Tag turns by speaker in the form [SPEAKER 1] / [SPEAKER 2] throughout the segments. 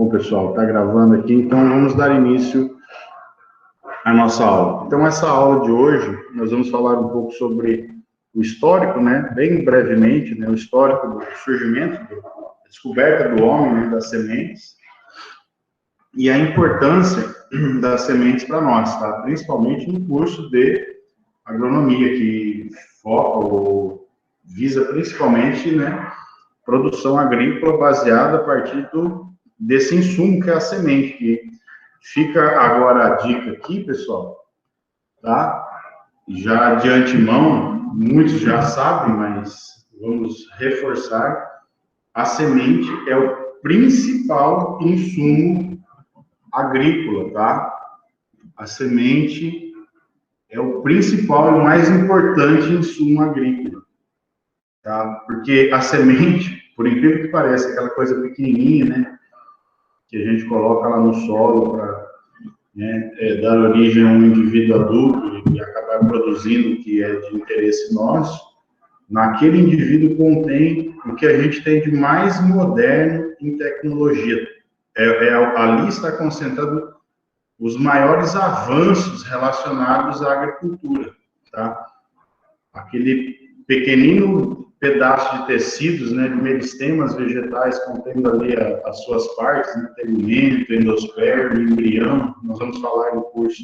[SPEAKER 1] Bom, pessoal, está gravando aqui, então vamos dar início à nossa aula. Então, essa aula de hoje, nós vamos falar um pouco sobre o histórico, né, bem brevemente, né, o histórico do surgimento, da descoberta do homem, né, das sementes, e a importância das sementes para nós, tá? Principalmente no curso de agronomia, que foca ou visa principalmente, né, produção agrícola baseada a partir desse insumo que é a semente, que fica agora a dica aqui, pessoal, tá? Já de antemão, muitos já sabem, mas vamos reforçar, a semente é o principal insumo agrícola, tá? A semente é o principal e mais importante insumo agrícola, tá? Porque a semente, por incrível que pareça, aquela coisa pequenininha, né, que a gente coloca lá no solo para, né, dar origem a um indivíduo adulto e acabar produzindo o que é de interesse nosso, naquele indivíduo contém o que a gente tem de mais moderno em tecnologia. Ali está concentrado os maiores avanços relacionados à agricultura, tá? Aquele pequenino pedaço de tecidos, né, de meristemas vegetais, contendo ali as suas partes, né, tegumento, endosperma, embrião. Nós vamos falar no curso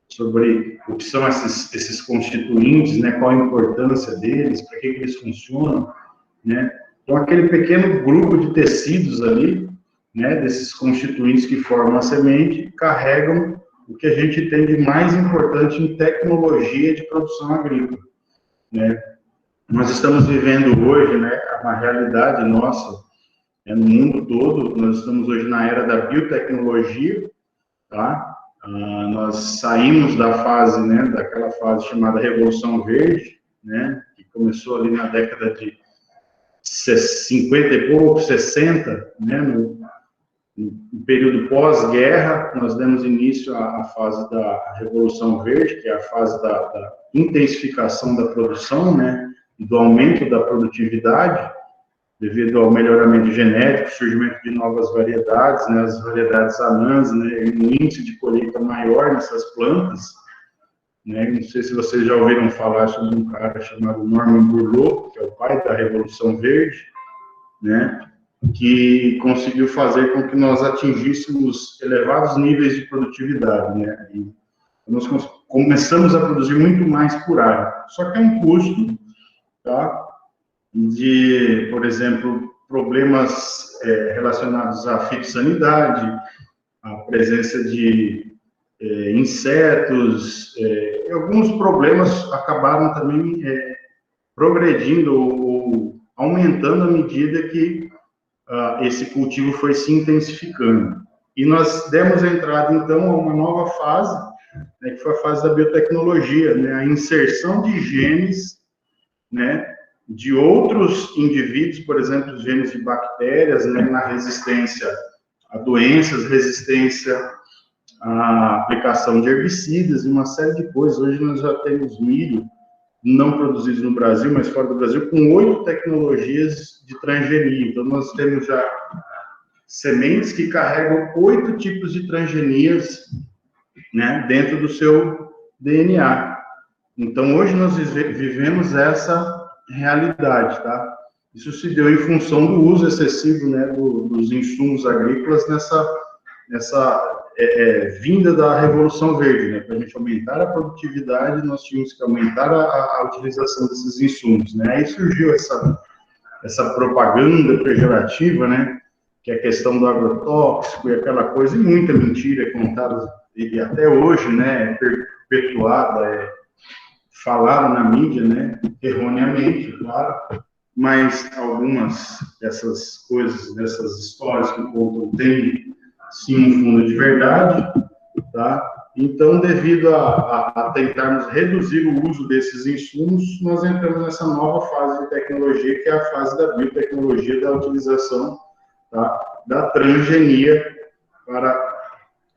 [SPEAKER 1] sobre o que são esses constituintes, né, qual a importância deles, para que eles funcionam, né. Então, aquele pequeno grupo de tecidos ali, né, desses constituintes que formam a semente, carregam o que a gente tem de mais importante em tecnologia de produção agrícola, né. Nós estamos vivendo hoje, né, uma realidade nossa, no mundo todo. Nós estamos hoje na era da biotecnologia, tá? Nós saímos da fase, né, daquela fase chamada Revolução Verde, né, que começou ali na década de 50 e pouco, 60, né, no período pós-guerra. Nós demos início à fase da Revolução Verde, que é a fase da intensificação da produção, né, e do aumento da produtividade, devido ao melhoramento genético, surgimento de novas variedades, né, as variedades anãs, né, e um índice de colheita maior nessas plantas, né. Não sei se vocês já ouviram falar sobre um cara chamado Norman Borlaug, que é o pai da Revolução Verde, né, que conseguiu fazer com que nós atingíssemos elevados níveis de produtividade, né, e nós começamos a produzir muito mais por área. Só que é um custo, tá, de, por exemplo, problemas relacionados à fitossanidade, a presença de insetos, e alguns problemas acabaram também progredindo ou aumentando à medida que esse cultivo foi se intensificando. E nós demos entrada, então, a uma nova fase, né, que foi a fase da biotecnologia, né, a inserção de genes, né, de outros indivíduos, por exemplo, genes de bactérias, né, na resistência a doenças, resistência à aplicação de herbicidas e uma série de coisas. Hoje nós já temos milho, não produzidos no Brasil, mas fora do Brasil, com 8 tecnologias de transgenia. Então, nós temos já sementes que carregam 8 tipos de transgenias, né, dentro do seu DNA. Então, hoje nós vivemos essa realidade, tá? Isso se deu em função do uso excessivo, né, dos insumos agrícolas nessa vinda da Revolução Verde, né? Para a gente aumentar a produtividade, nós tínhamos que aumentar a utilização desses insumos, né? Aí surgiu essa propaganda pejorativa, né, que é a questão do agrotóxico e aquela coisa, e muita mentira contada, e até hoje, né, perpetuada, falada na mídia, né, erroneamente, claro, mas algumas dessas coisas, dessas histórias que contam, tem sim um fundo de verdade, tá? Então, devido a tentarmos reduzir o uso desses insumos, nós entramos nessa nova fase de tecnologia, que é a fase da biotecnologia, da utilização, tá, da transgenia, para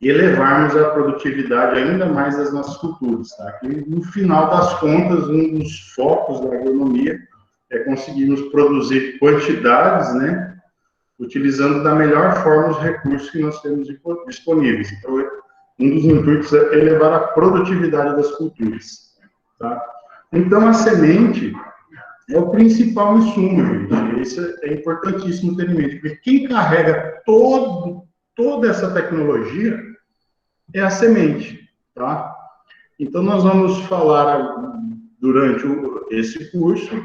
[SPEAKER 1] elevarmos a produtividade ainda mais das nossas culturas, tá? Que, no final das contas, um dos focos da agronomia é conseguirmos produzir quantidades, né, utilizando da melhor forma os recursos que nós temos disponíveis. Então, um dos intuitos é elevar a produtividade das culturas. Tá? Então, a semente é o principal insumo, gente. Isso é importantíssimo ter em mente, porque quem carrega toda essa tecnologia é a semente, tá? Então, nós vamos falar durante esse curso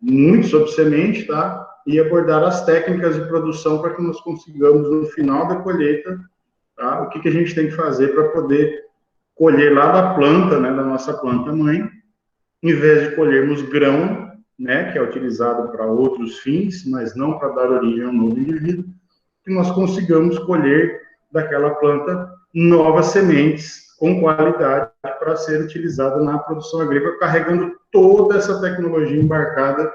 [SPEAKER 1] muito sobre semente, tá? E abordar as técnicas de produção para que nós consigamos, no final da colheita, tá? O que a gente tem que fazer para poder colher lá da planta, né, da nossa planta mãe, em vez de colhermos grão, né, que é utilizado para outros fins, mas não para dar origem a um novo indivíduo, que nós consigamos colher daquela planta novas sementes com qualidade para ser utilizada na produção agrícola, carregando toda essa tecnologia embarcada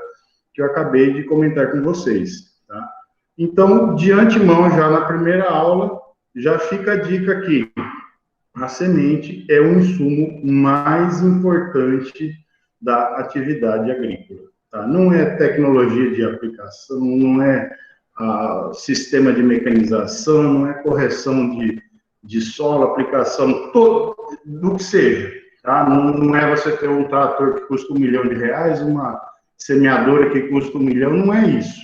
[SPEAKER 1] que eu acabei de comentar com vocês. Tá? Então, de antemão, já na primeira aula, já fica a dica aqui. A semente é o insumo mais importante da atividade agrícola. Tá? Não é tecnologia de aplicação, não é sistema de mecanização, não é correção de solo, aplicação, do que seja. Tá? Não é você ter um trator que custa R$1 milhão, uma semeadora que custa R$1 milhão, não é isso.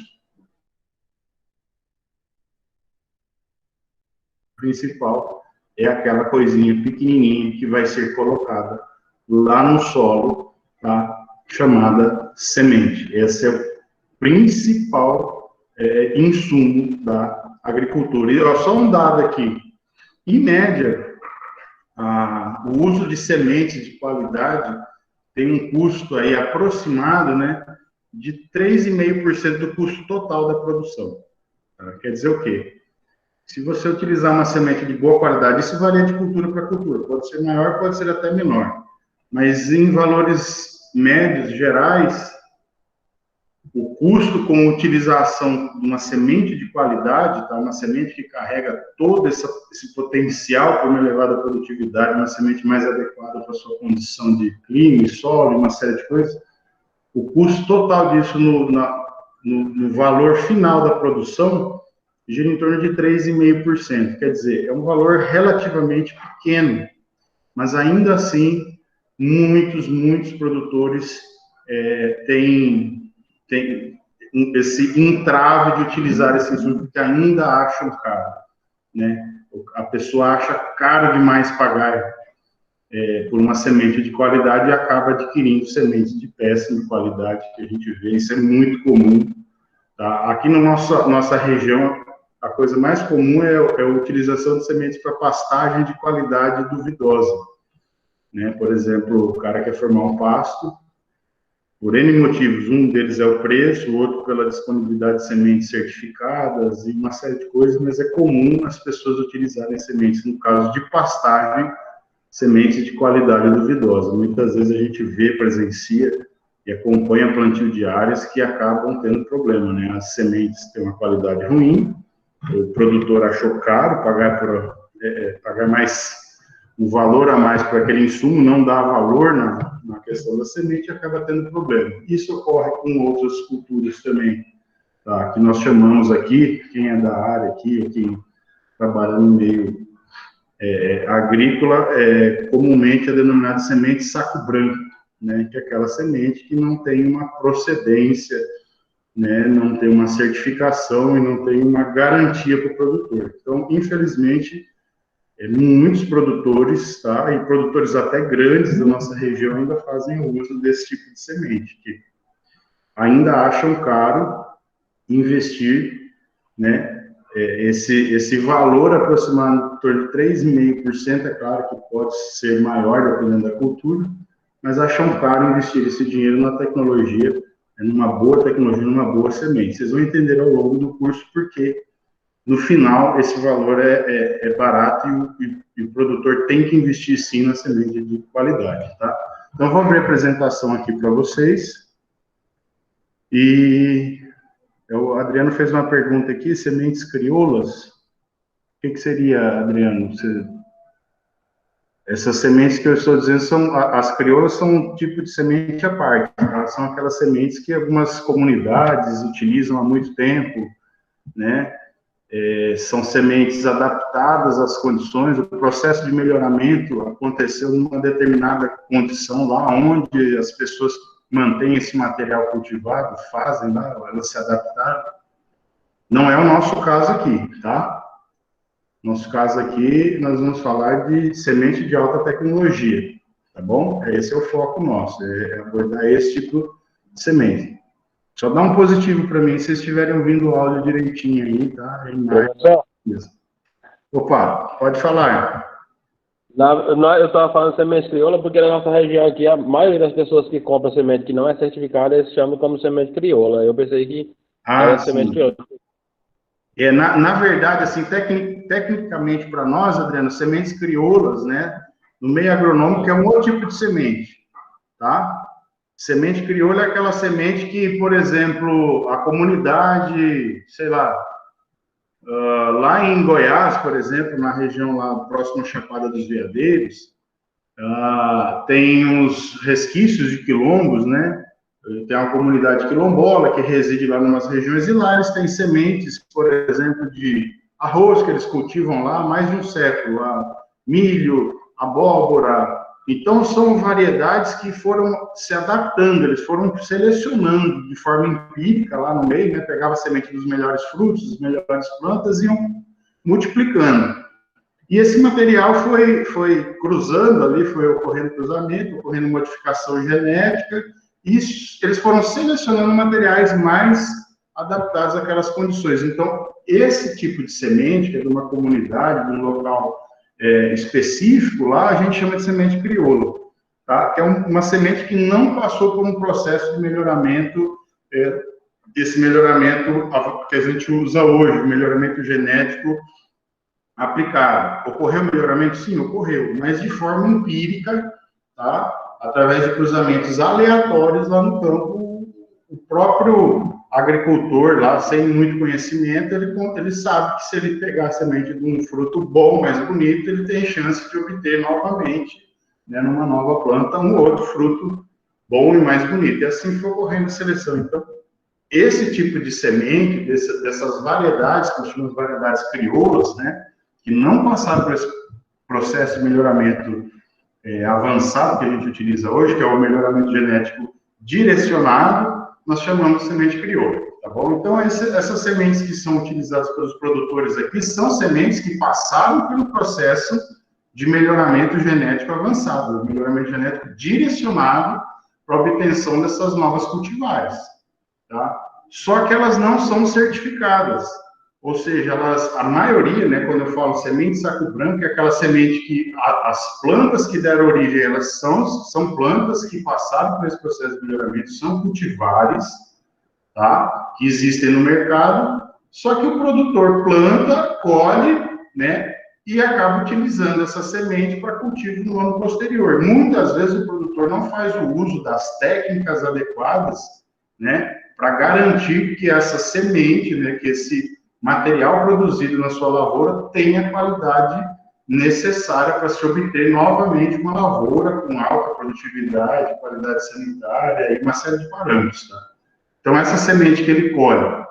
[SPEAKER 1] O principal é aquela coisinha pequenininha que vai ser colocada lá no solo, tá? Chamada semente. Esse é o principal insumo da agricultura. E ó, só um dado aqui. Em média, o uso de sementes de qualidade tem um custo aí aproximado, né, de 3,5% do custo total da produção. Tá? Quer dizer o quê? Se você utilizar uma semente de boa qualidade, isso varia de cultura para cultura. Pode ser maior, pode ser até menor. Mas em valores médios, gerais, o custo com a utilização de uma semente de qualidade, tá? Uma semente que carrega todo esse potencial para uma elevada produtividade, uma semente mais adequada para a sua condição de clima e solo, uma série de coisas, o custo total disso no valor final da produção gira em torno de 3,5%. Quer dizer, é um valor relativamente pequeno, mas ainda assim, muitos produtores têm esse entrave de utilizar esse insumo, porque ainda acham caro, né? A pessoa acha caro demais pagar por uma semente de qualidade e acaba adquirindo sementes de péssima qualidade, que a gente vê, isso é muito comum. Tá? Aqui na nossa região, a coisa mais comum é a utilização de sementes para pastagem de qualidade duvidosa. Né? Por exemplo, o cara quer formar um pasto, por N motivos, um deles é o preço, o outro pela disponibilidade de sementes certificadas e uma série de coisas, mas é comum as pessoas utilizarem sementes, no caso de pastagem, sementes de qualidade duvidosa. Muitas vezes a gente vê, presencia e acompanha plantio de áreas que acabam tendo problema, né? As sementes têm uma qualidade ruim, o produtor achou caro pagar mais, um valor a mais para aquele insumo, não dá valor na questão da semente e acaba tendo problema. Isso ocorre com outras culturas também, tá? Que nós chamamos aqui, quem é da área aqui, quem trabalha no meio agrícola, comumente é denominada semente saco branco, né? Que é aquela semente que não tem uma procedência, né, não tem uma certificação e não tem uma garantia para o produtor. Então, infelizmente, muitos produtores, tá, e produtores até grandes da nossa região ainda fazem uso desse tipo de semente, que ainda acham caro investir, né, esse valor aproximado em torno de 3,5%, é claro que pode ser maior dependendo da cultura, mas acham caro investir esse dinheiro na tecnologia, numa boa tecnologia, numa boa semente. Vocês vão entender ao longo do curso porque, no final, esse valor é barato e o produtor tem que investir, sim, na semente de qualidade, tá? Então, vou abrir a apresentação aqui para vocês. E o Adriano fez uma pergunta aqui, sementes crioulas. O que seria, Adriano? Essas sementes que eu estou dizendo, as crioulas são um tipo de semente à parte. Tá? São aquelas sementes que algumas comunidades utilizam há muito tempo, né? São sementes adaptadas às condições, o processo de melhoramento aconteceu numa determinada condição lá onde as pessoas mantêm esse material cultivado, fazem lá, elas se adaptaram. Não é o nosso caso aqui, tá? Nosso caso aqui, nós vamos falar de semente de alta tecnologia, tá bom? Esse é o foco nosso, é abordar esse tipo de semente. Só dá um positivo para mim se vocês estiverem ouvindo o áudio direitinho aí, tá? Opa, pode falar.
[SPEAKER 2] Eu estava falando semente crioula porque na nossa região aqui, a maioria das pessoas que compram semente que não é certificada, eles chamam como semente crioula. Eu pensei que era semente crioula.
[SPEAKER 1] Na verdade, assim, tecnicamente para nós, Adriano, sementes crioulas, né, no meio agronômico é um outro tipo de semente, tá? Semente crioula é aquela semente que, por exemplo, a comunidade, sei lá, lá em Goiás, por exemplo, na região lá próxima à Chapada dos Veadeiros, tem uns resquícios de quilombos, né? Tem uma comunidade quilombola que reside lá em umas regiões, e lá eles têm sementes, por exemplo, de arroz que eles cultivam lá há mais de um século, lá, milho, abóbora. Então, são variedades que foram se adaptando, eles foram selecionando de forma empírica lá no meio, né? Pegava a semente dos melhores frutos, das melhores plantas e iam multiplicando. E esse material foi cruzando ali, foi ocorrendo cruzamento, ocorrendo modificação genética, e eles foram selecionando materiais mais adaptados àquelas condições. Então, esse tipo de semente, que é de uma comunidade, de um local específico, lá a gente chama de semente crioula, tá? Que é uma semente que não passou por um processo de melhoramento, esse melhoramento que a gente usa hoje, o melhoramento genético aplicado. Ocorreu melhoramento? Sim, ocorreu, mas de forma empírica, tá? Através de cruzamentos aleatórios lá no campo. O próprio agricultor lá, sem muito conhecimento, ele sabe que se ele pegar a semente de um fruto bom, mais bonito, ele tem chance de obter novamente, né, numa nova planta, um outro fruto bom e mais bonito. E assim foi ocorrendo a seleção. Então, esse tipo de semente, dessas variedades, que nós chamamos de variedades crioulas, né, que não passaram por esse processo de melhoramento avançado que a gente utiliza hoje, que é o melhoramento genético direcionado, nós chamamos de semente crioula, tá bom? Então, essas sementes que são utilizadas pelos produtores aqui são sementes que passaram pelo processo de melhoramento genético avançado, melhoramento genético direcionado para a obtenção dessas novas cultivares, tá? Só que elas não são certificadas. Ou seja, a maioria, né, quando eu falo semente saco branco, é aquela semente que as plantas que deram origem, elas são plantas que passaram por esse processo de melhoramento, são cultivares, tá, que existem no mercado, só que o produtor planta, colhe, né, e acaba utilizando essa semente para cultivo no ano posterior. Muitas vezes o produtor não faz o uso das técnicas adequadas, né, para garantir que essa semente, né, que esse material produzido na sua lavoura tem a qualidade necessária para se obter novamente uma lavoura com alta produtividade, qualidade sanitária e uma série de parâmetros, tá? Então, essa semente que ele colhe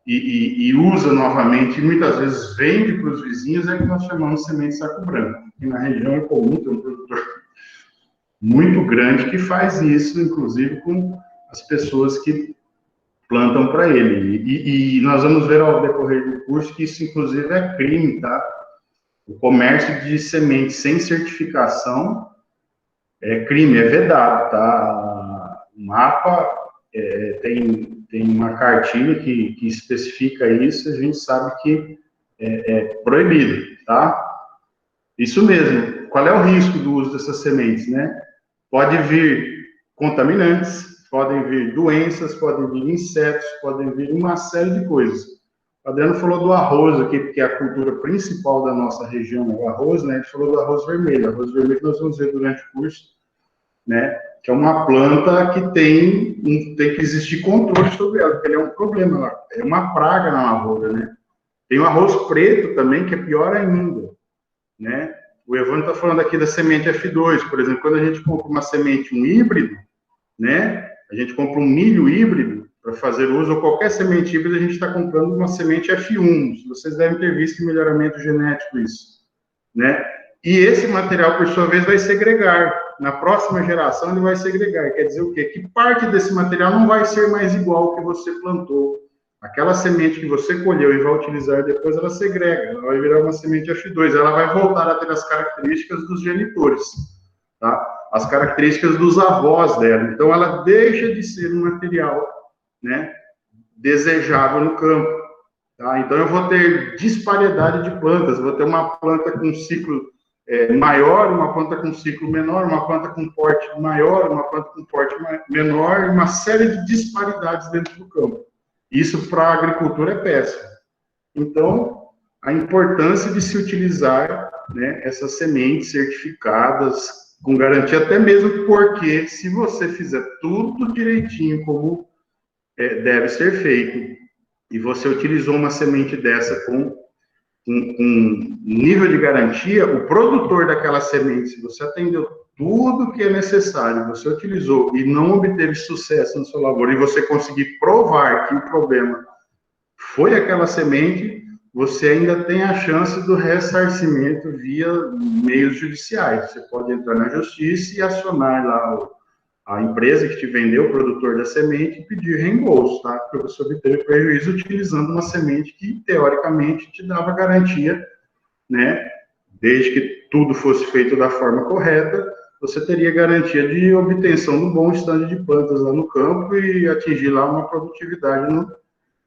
[SPEAKER 1] e usa novamente, e muitas vezes vende para os vizinhos, é que nós chamamos de semente saco branco. Aqui na região é comum, tem um produtor muito grande que faz isso, inclusive com as pessoas que plantam para ele. E nós vamos ver ao decorrer do curso que isso, inclusive, é crime, tá? O comércio de sementes sem certificação é crime, é vedado, tá? O mapa tem uma cartilha que especifica isso, a gente sabe que é proibido, tá? Isso mesmo. Qual é o risco do uso dessas sementes, né? Pode vir contaminantes, podem vir doenças, podem vir insetos, podem vir uma série de coisas. O Adriano falou do arroz aqui, porque a cultura principal da nossa região é o arroz, né? Ele falou do arroz vermelho. Arroz vermelho nós vamos ver durante o curso, né? Que é uma planta que tem que existir controle sobre ela, porque ele é um problema, é uma praga na lavoura, né? Tem o arroz preto também, que é pior ainda, né? O Evandro está falando aqui da semente F2, por exemplo, quando a gente compra uma semente, um híbrido, né? A gente compra um milho híbrido, para fazer uso, ou qualquer semente híbrida, a gente está comprando uma semente F1. Vocês devem ter visto em melhoramento genético isso, né? E esse material, por sua vez, vai segregar. Na próxima geração, ele vai segregar. Quer dizer o quê? Que parte desse material não vai ser mais igual ao que você plantou. Aquela semente que você colheu e vai utilizar depois, ela segrega. Ela vai virar uma semente F2. Ela vai voltar a ter as características dos genitores, tá? As características dos avós dela. Então, ela deixa de ser um material, né, desejável no campo. Tá? Então, eu vou ter disparidade de plantas. Vou ter uma planta com ciclo maior, uma planta com ciclo menor, uma planta com porte maior, uma planta com porte menor, e uma série de disparidades dentro do campo. Isso para a agricultura é péssimo. Então, a importância de se utilizar, né, essas sementes certificadas com garantia, até mesmo porque se você fizer tudo direitinho como deve ser feito, e você utilizou uma semente dessa com nível de garantia, o produtor daquela semente, se você atendeu tudo que é necessário, você utilizou e não obteve sucesso na sua lavoura, e você conseguir provar que o problema foi aquela semente, você ainda tem a chance do ressarcimento via meios judiciais. Você pode entrar na justiça e acionar lá a empresa que te vendeu, o produtor da semente, e pedir reembolso, tá? Porque você obteve prejuízo utilizando uma semente que, teoricamente, te dava garantia, né? Desde que tudo fosse feito da forma correta, você teria garantia de obtenção do bom estande de plantas lá no campo e atingir lá uma produtividade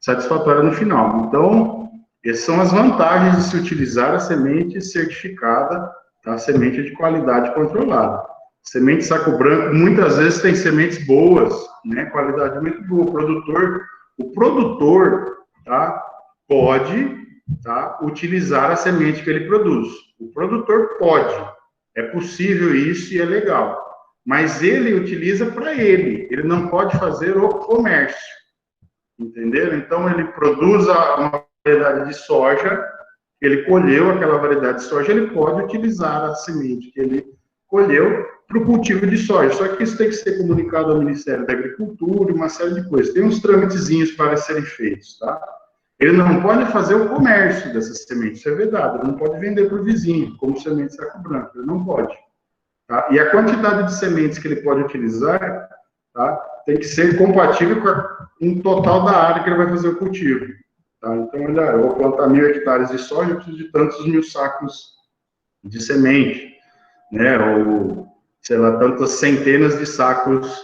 [SPEAKER 1] satisfatória no final. Então, essas são as vantagens de se utilizar a semente certificada, tá? A semente de qualidade controlada. Semente saco branco, muitas vezes tem sementes boas, né? Qualidade muito boa. O produtor, tá? Pode, tá? Utilizar a semente que ele produz. O produtor pode. É possível isso e é legal. Mas ele utiliza para ele. Ele não pode fazer o comércio. Entenderam? Então, ele produz uma variedade de soja, ele colheu aquela variedade de soja, ele pode utilizar a semente que ele colheu para o cultivo de soja. Só que isso tem que ser comunicado ao Ministério da Agricultura, uma série de coisas. Tem uns trâmitezinhos para serem feitos, tá? Ele não pode fazer o comércio dessas sementes, isso é vedado. Ele não pode vender para o vizinho, como semente de saco branco. Ele não pode. Tá? E a quantidade de sementes que ele pode utilizar, tá, tem que ser compatível com o total da área que ele vai fazer o cultivo. Tá? Então, olha, eu vou plantar 1.000 hectares de soja, eu preciso de tantos mil sacos de semente, né? Ou, sei lá, tantas centenas de sacos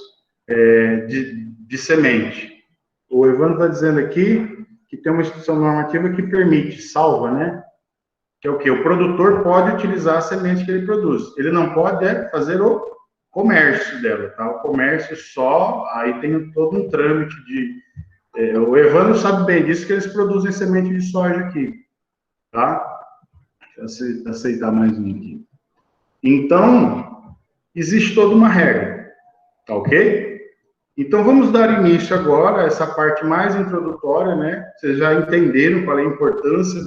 [SPEAKER 1] de semente. O Evandro está dizendo aqui que tem uma instituição normativa que permite, salva, né? Que é o quê? O produtor pode utilizar a semente que ele produz. Ele não pode fazer o comércio dela, tá? O comércio só, aí tem todo um trâmite de... o Evandro sabe bem disso, que eles produzem semente de soja aqui, tá? Deixa eu aceitar mais um aqui. Então, existe toda uma regra, tá ok? Então, vamos dar início agora a essa parte mais introdutória, né? Vocês já entenderam qual é a importância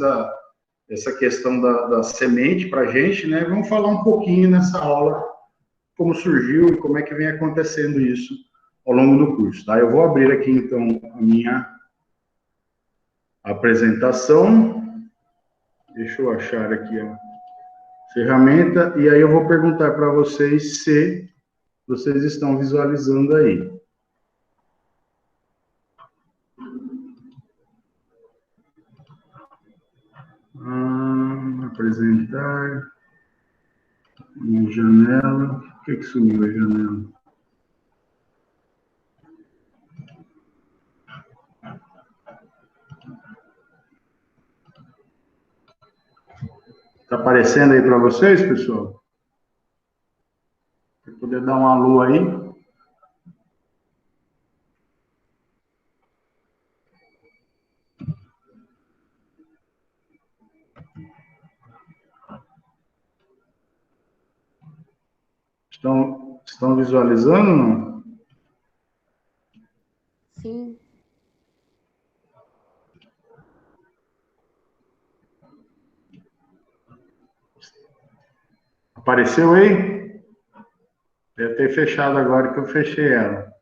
[SPEAKER 1] dessa questão da semente para a gente, né? Vamos falar um pouquinho nessa aula, como surgiu e como é que vem acontecendo isso ao longo do curso, tá? Eu vou abrir aqui, então, a minha apresentação. Deixa eu achar aqui a ferramenta, e aí eu vou perguntar para vocês se vocês estão visualizando aí. Apresentar. Minha janela. Por que sumiu a janela? Está aparecendo aí para vocês, pessoal? Para poder dar uma alô aí. Estão visualizando ou não?
[SPEAKER 3] Sim.
[SPEAKER 1] Apareceu aí? Deve ter fechado agora que eu fechei ela.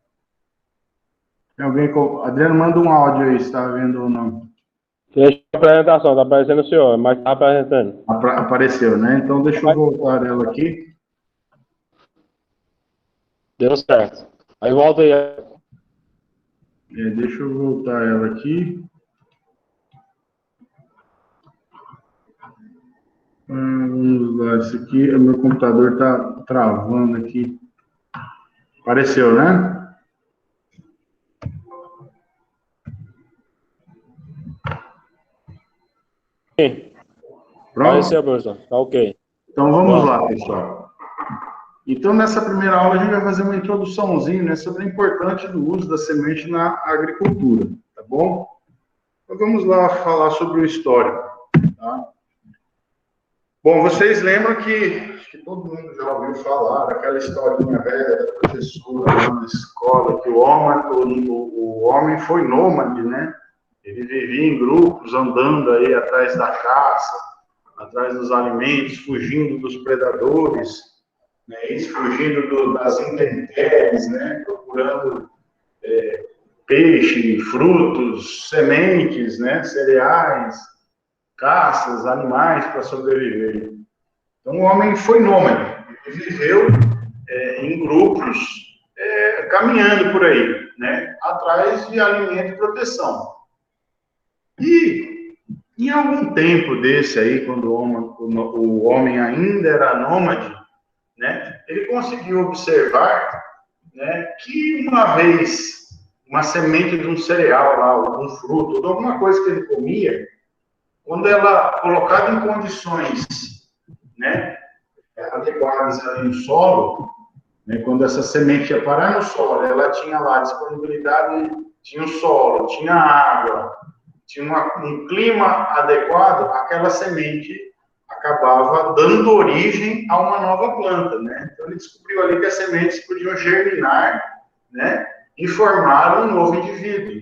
[SPEAKER 1] Tem alguém com... Adriano, manda um áudio aí, se está vendo ou não.
[SPEAKER 2] Deixa a apresentação, tá aparecendo o senhor, mas tá apresentando.
[SPEAKER 1] Apareceu, né? Então deixa eu voltar ela aqui.
[SPEAKER 2] Deu certo. Aí volta aí.
[SPEAKER 1] Deixa eu voltar ela aqui. Vamos lá, esse aqui, o meu computador está travando aqui. Apareceu, né?
[SPEAKER 2] Sim.
[SPEAKER 1] Pronto?
[SPEAKER 2] Apareceu, professor. Tá ok.
[SPEAKER 1] Então vamos lá, pessoal. Então, nessa primeira aula, a gente vai fazer uma introduçãozinha, né, sobre a importância do uso da semente na agricultura, tá bom? Então, vamos lá falar sobre o histórico, tá? Bom, vocês lembram que acho que todo mundo já ouviu falar daquela historinha velha da professora lá na escola, que o homem foi nômade, né? Ele vivia em grupos, andando aí atrás da caça, atrás dos alimentos, fugindo dos predadores, né? Fugindo das intempéries, né? Procurando peixe, frutos, sementes, né? Cereais, caças, animais para sobreviver. Então, o homem foi nômade, ele viveu em grupos, caminhando por aí, né, atrás de alimento e proteção. E, em algum tempo desse aí, quando o homem ainda era nômade, né, ele conseguiu observar, né, que uma vez uma semente de um cereal lá, algum fruto, ou alguma coisa que ele comia, quando ela colocada em condições, né, adequadas ali no solo, né, quando essa semente ia parar no solo, ela tinha lá disponibilidade, tinha o solo, tinha água, tinha um clima adequado, aquela semente acabava dando origem a uma nova planta, né? Então ele descobriu ali que as sementes podiam germinar, né, e formar um novo indivíduo.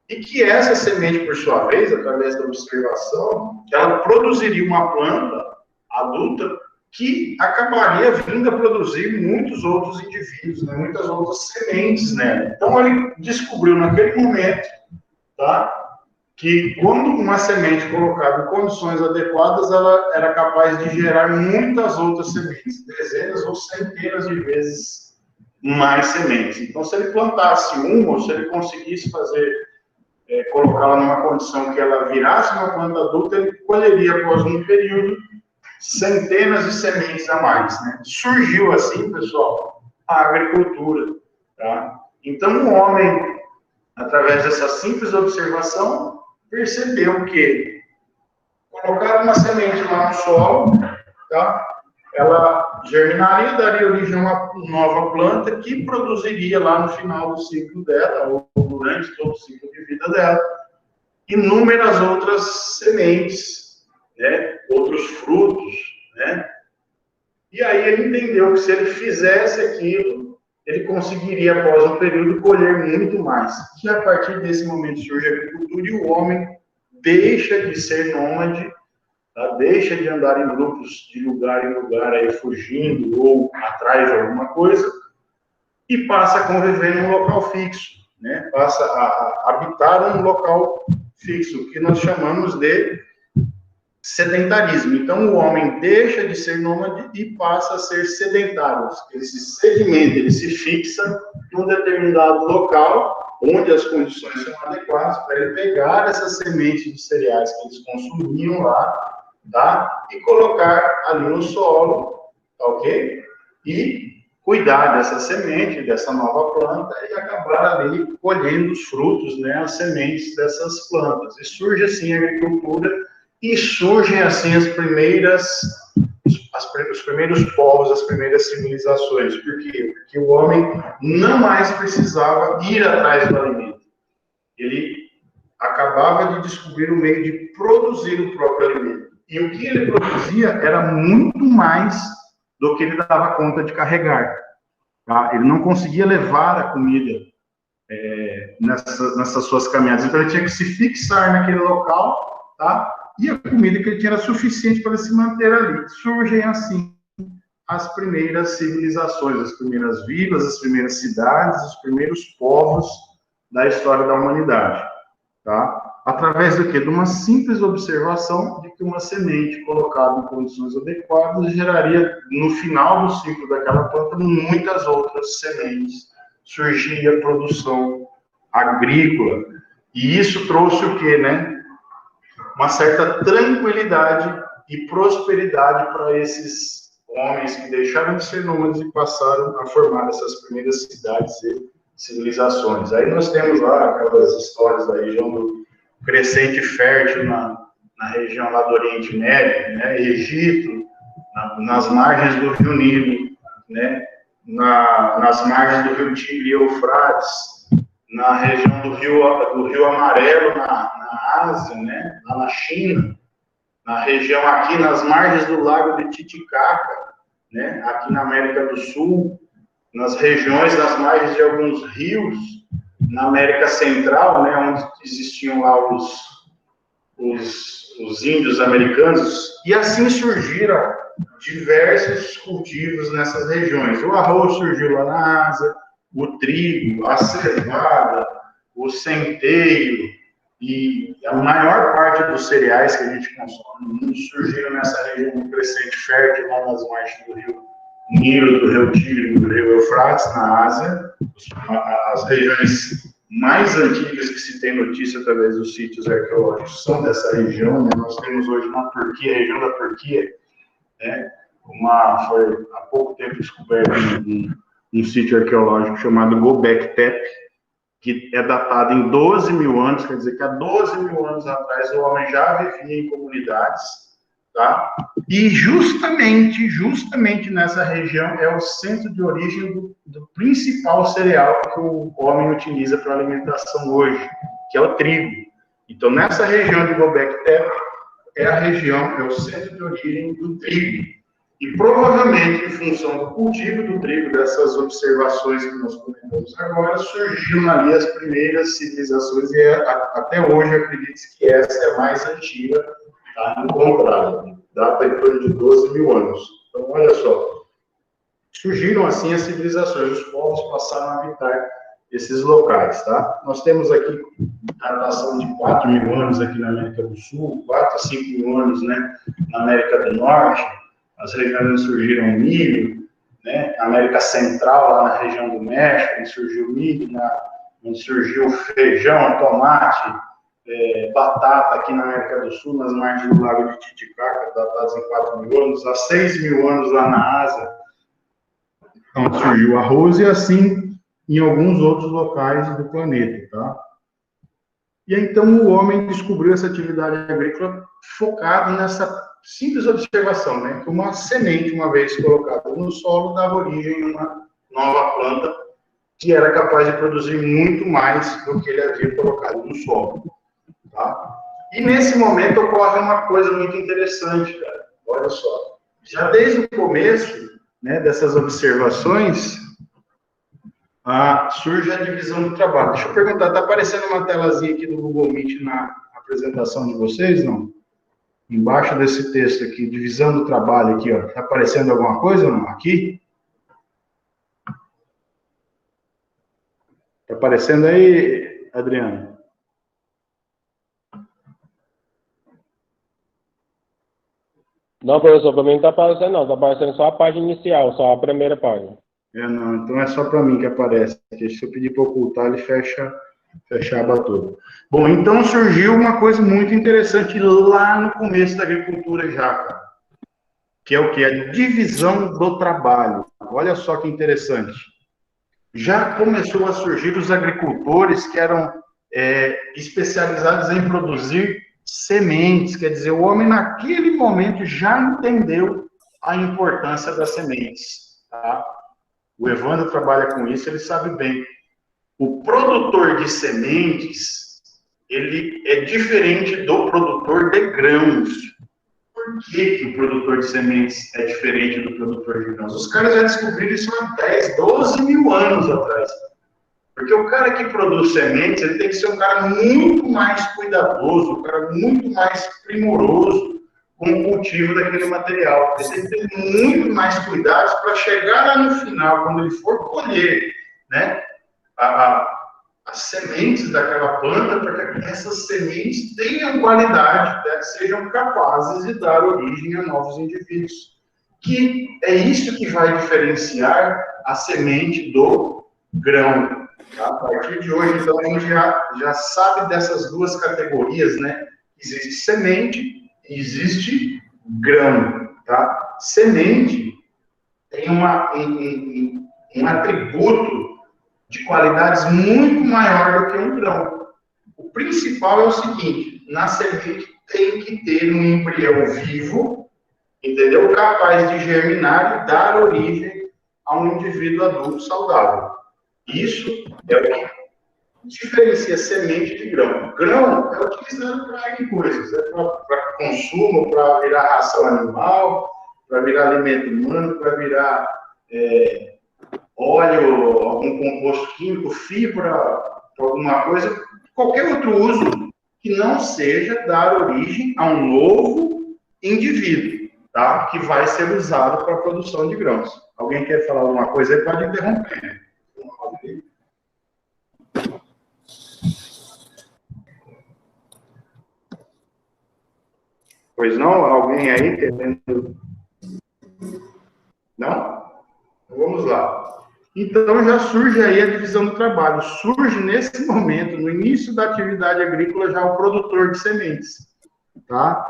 [SPEAKER 1] E que essa semente, por sua vez, através da observação, ela produziria uma planta adulta que acabaria vindo a produzir muitos outros indivíduos, né? Muitas outras sementes, né? Então ele descobriu naquele momento, tá, que quando uma semente colocada em condições adequadas, ela era capaz de gerar muitas outras sementes, dezenas ou centenas de vezes mais sementes. Então, se ele plantasse uma, ou se ele conseguisse colocá-la numa condição que ela virasse uma planta adulta, ele colheria, após um período, centenas de sementes a mais, né? Surgiu assim, pessoal, a agricultura, tá? Então, o homem, através dessa simples observação, percebeu que colocar uma semente lá no solo, tá? Ela germinaria, daria origem a uma nova planta que produziria lá no final do ciclo dela, ou durante todo o ciclo de vida dela, inúmeras outras sementes, né? Outros frutos, né? E aí ele entendeu que se ele fizesse aquilo, ele conseguiria, após um período, colher muito mais. Que a partir desse momento surge a agricultura e o homem deixa de ser nômade, tá? Deixa de andar em grupos de lugar em lugar, aí, fugindo ou atrás de alguma coisa, e passa a conviver num local fixo, né? Passa a habitar um local fixo, que nós chamamos de sedentarismo. Então, o homem deixa de ser nômade e passa a ser sedentário. Ele se sedimenta, ele se fixa num determinado local, onde as condições são adequadas para ele pegar essas sementes de cereais que eles consumiam lá, tá? E colocar ali no solo, tá, ok? E cuidar dessa semente, dessa nova planta, e acabar ali colhendo os frutos, né, as sementes dessas plantas. E surge assim a agricultura, e surgem assim os primeiros povos, as primeiras civilizações. Por quê? Porque o homem não mais precisava ir atrás do alimento. Ele acabava de descobrir o meio de produzir o próprio alimento. E o que ele produzia era muito mais do que ele dava conta de carregar. Tá? Ele não conseguia levar a comida nessas suas caminhadas. Então ele tinha que se fixar naquele local, tá? E a comida que ele tinha era suficiente para se manter ali. Surgem assim as primeiras civilizações, as primeiras vilas, as primeiras cidades, os primeiros povos, da história da humanidade, tá? Através do quê? De uma simples observação de que uma semente colocada em condições adequadas geraria, no final do ciclo daquela planta, muitas outras sementes. Surgia produção agrícola. E isso trouxe o quê, né? Uma certa tranquilidade e prosperidade para esses homens que deixaram de ser nômades e passaram a formar essas primeiras cidades e civilizações. Aí nós temos lá aquelas histórias da região do crescente fértil na região lá do Oriente Médio, né? Egito, nas margens do Rio Nilo, né? Nas margens do Rio Tigre e Eufrates, na região do Rio Amarelo, na Ásia, né? Lá na China, na região aqui nas margens do Lago de Titicaca, né? Aqui na América do Sul, nas regiões das margens de alguns rios, na América Central, né? Onde existiam lá os índios americanos, e assim surgiram diversos cultivos nessas regiões. O arroz surgiu lá na Ásia, o trigo, a cevada, o centeio, e a maior parte dos cereais que a gente consome no mundo surgiram nessa região do crescente fértil, lá nas margens do rio Nilo, do rio Tigre, do rio Eufrates, na Ásia. As regiões mais antigas que se tem notícia através dos sítios arqueológicos são dessa região, né? Nós temos hoje na Turquia, a região da Turquia, né? Foi há pouco tempo descoberto um sítio arqueológico chamado Göbekli Tepe, que é datado em 12 mil anos, quer dizer que há 12 mil anos atrás o homem já vivia em comunidades, tá? E justamente nessa região é o centro de origem do principal cereal que o homem utiliza para alimentação hoje, que é o trigo. Então, nessa região de Göbekli Tepe, é o centro de origem do trigo. E provavelmente, em função do cultivo do trigo, dessas observações que nós comentamos agora, surgiram ali as primeiras civilizações, e até hoje acredita-se que essa é a mais antiga, tá? Encontrada, data em torno de 12 mil anos. Então, olha só, surgiram assim as civilizações, os povos passaram a habitar esses locais, tá? Nós temos aqui a datação de 4 mil anos aqui na América do Sul, 4 a 5 mil anos, né, na América do Norte. As regiões onde surgiram o milho, né? Na América Central, lá na região do México, onde surgiu o milho, onde surgiu o feijão, tomate, batata aqui na América do Sul, nas margens do Lago de Titicaca, datados em 4 mil anos, há 6 mil anos lá na Ásia, onde surgiu o arroz, e assim em alguns outros locais do planeta, tá? E então o homem descobriu essa atividade agrícola focada nessa simples observação, né? Que uma semente, uma vez colocada no solo, dava origem a uma nova planta que era capaz de produzir muito mais do que ele havia colocado no solo, tá? E nesse momento ocorre uma coisa muito interessante, cara. Olha só. Já desde o começo, né, dessas observações, surge a divisão do trabalho. Deixa eu perguntar, está aparecendo uma telazinha aqui do Google Meet na apresentação de vocês, não? Embaixo desse texto aqui, divisão do trabalho aqui, ó. Está aparecendo alguma coisa, não? Aqui? Está aparecendo aí, Adriano?
[SPEAKER 2] Não, professor, para mim não está aparecendo, não. Está aparecendo só a página inicial, só a primeira página.
[SPEAKER 1] Não, então é só para mim que aparece. Porque se eu pedir para ocultar, ele fecha a aba toda. Bom, então surgiu uma coisa muito interessante lá no começo da agricultura já, cara. Que é o quê? A divisão do trabalho. Olha só que interessante. Já começou a surgir os agricultores que eram especializados em produzir sementes. Quer dizer, o homem naquele momento já entendeu a importância das sementes, tá? O Evandro trabalha com isso, ele sabe bem. O produtor de sementes, ele é diferente do produtor de grãos. Por que o produtor de sementes é diferente do produtor de grãos? Os caras já descobriram isso há 10, 12 mil anos atrás. Porque o cara que produz sementes, ele tem que ser um cara muito mais cuidadoso, um cara muito mais primoroso com o cultivo daquele material. Ele tem que ter muito mais cuidados para chegar lá no final, quando ele for colher, né, as sementes daquela planta para que essas sementes tenham qualidade, né, sejam capazes de dar origem a novos indivíduos. Que é isso que vai diferenciar a semente do grão. Tá? A partir de hoje, então, a gente já sabe dessas duas categorias, né? Existe semente e existe grão. Tá? Semente tem um atributo de qualidades muito maior do que um grão. O principal é o seguinte: na semente tem que ter um embrião vivo, entendeu? Capaz de germinar e dar origem a um indivíduo adulto saudável. Isso é o que diferencia semente de grão. Grão é utilizado para N coisas, é para consumo, para virar ração animal, para virar alimento humano, para virar óleo, algum composto químico, fibra, alguma coisa, qualquer outro uso que não seja dar origem a um novo indivíduo, tá? Que vai ser usado para a produção de grãos. Alguém quer falar alguma coisa aí? Pode interromper. Pois não? Alguém aí querendo? Não? Vamos lá. Então, já surge aí a divisão do trabalho. Surge nesse momento, no início da atividade agrícola, já o produtor de sementes, tá?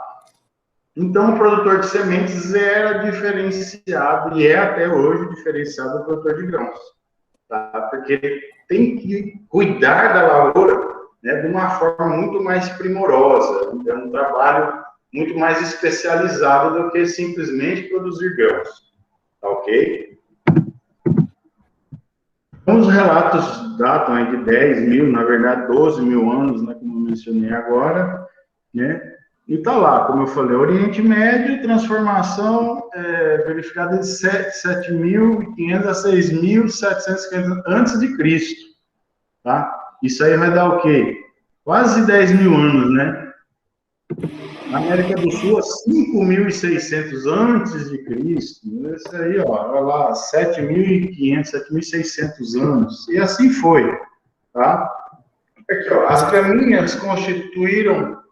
[SPEAKER 1] Então, o produtor de sementes era diferenciado, e é até hoje diferenciado do produtor de grãos, tá? Porque ele tem que cuidar da lavoura, né, de uma forma muito mais primorosa, é um trabalho muito mais especializado do que simplesmente produzir grãos, tá ok? Os relatos datam aí de 10 mil, na verdade 12 mil anos, né, como eu mencionei agora, né? E está lá, como eu falei, Oriente Médio, transformação verificada de 7.500 a 6.750 antes de Cristo, tá? Isso aí vai dar o quê? Quase 10 mil anos, né? Na América do Sul, a 5.600 antes de Cristo. Isso aí, ó, olha lá, 7.500, 7.600 anos. E assim foi, tá? Aqui, ó, as gramíneas constituíram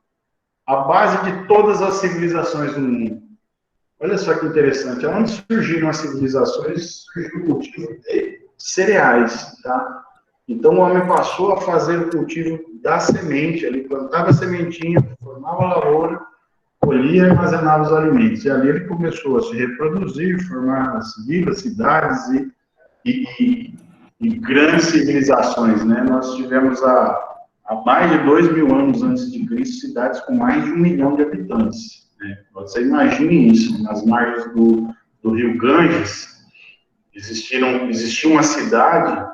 [SPEAKER 1] a base de todas as civilizações do mundo. Olha só que interessante. Onde surgiram as civilizações, surgiu o cultivo de cereais, tá? Então, o homem passou a fazer o cultivo da semente. Ele plantava a sementinha, formava a lavoura, colhia e armazenava os alimentos. E ali ele começou a se reproduzir, formar as vilas, cidades e grandes civilizações, né? Nós tivemos há mais de 2.000 anos antes de Cristo, cidades com mais de 1 milhão de habitantes. Né? Você imagine isso, nas margens do rio Ganges, existia uma cidade